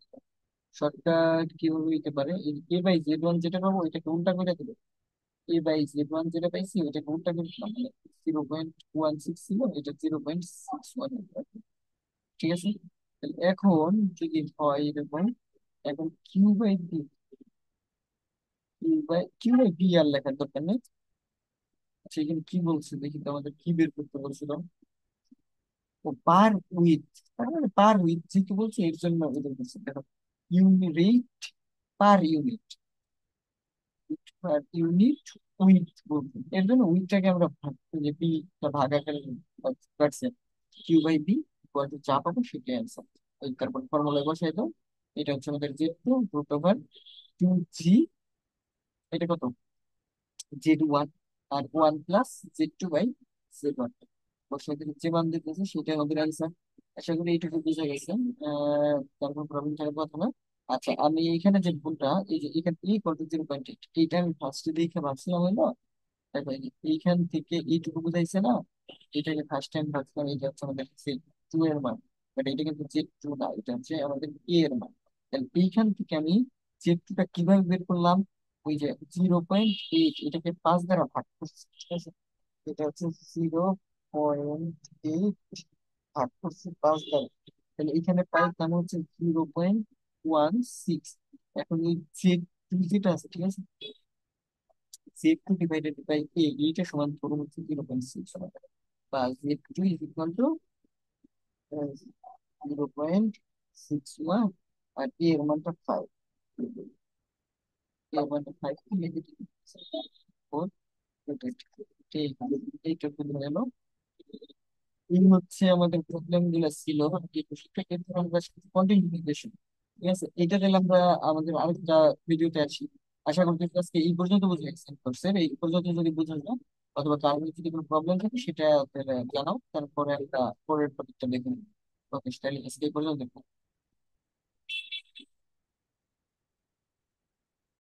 শর্টকাট কিভাবে হইতে পারে, A/Z1 যেটা পাবো এটাকে উল্টা করে দেবো। A/Z1 যেটা পাইছি ওইটাকে উল্টা করে দিলাম, মানে 0.16 ছিল, এটা 0.61। ঠিক আছে, তাহলে এখন যদি হয় এরকম, এখন Q/B, Q/B আর লেখার দরকার নেই। আচ্ছা, এখানে কি বলছে দেখি তো, আমাদের কি বের করতে বলছিল? ও পার উইথ, তার মানে পার উইথ যেহেতু বলছে এর জন্য এটা বলছে, দেখো, unit per unit, per unit with বলছে, এর জন্য উইথটাকে আমরা ভাগ, যে বি টা ভাগ আকারে কাটছে, Q/B যা পাবো সেটাই অ্যান্সার। ওই তারপর ফর্মুলায় বসাই দাও। এটা হচ্ছে আমাদের Z2 √2G, এটা কত, Z1, আর 1 + Z2/Z1, বসাই দিলে যে মান দিতেছে সেটাই আমাদের অ্যান্সার। আশা করি এইটুকু বুঝা গেছে। তারপর প্রবলেম থাকার কথা না। আচ্ছা, আমি এখানে যে ভুলটা, এই যে এখানে ই = 0.8, এইটা আমি ফার্স্টে দেখে ভাবছিলাম হলো, দেখো এই যে এইখান থেকে এইটুকু বুঝাইছে না, এটাকে ফার্স্ট টাইম ভাবছিলাম এটা হচ্ছে আমাদের টু এর মান, বাট এটা কিন্তু Z2 না, এটা হচ্ছে আমাদের এর মান। তাহলে এইখান থেকে আমি Z2টা কিভাবে বের করলাম? ওই যে 0.8, এটাকে 5 দ্বারা ভাগ করছি, ঠিক আছে? এটা হচ্ছে 0.8 ভাগ করছি 5 দ্বারা, তাহলে এখানে পাইতাম হচ্ছে 0.16। এখন এই Z2 যেটা আছে, ঠিক আছে, Z2 / A, এইটা সমান ধরুন হচ্ছে 0.6, বা Z2 = 0.61, আর এর মানটা 5, এর মানটা 5 নেগেটিভ 4, ঠিক আছে, এইটুকু ধরে গেল। এই হচ্ছে আমাদের প্রবলেম গুলো ছিল। এই প্রশ্নটা কিন্তু আমরা কন্টিনিউশন, ঠিক আছে, এটা দিলে আমরা আমাদের আরেকটা ভিডিওতে আছি। আশা করছি আজকে এই পর্যন্ত বুঝে গেছেন কোর্সের, এই পর্যন্ত যদি বুঝে যান অথবা কারো যদি কোনো প্রবলেম থাকে সেটা জানাও, তারপরে একটা পরের টপিকটা দেখুন। ওকে, তাহলে আজকে এই পর্যন্ত।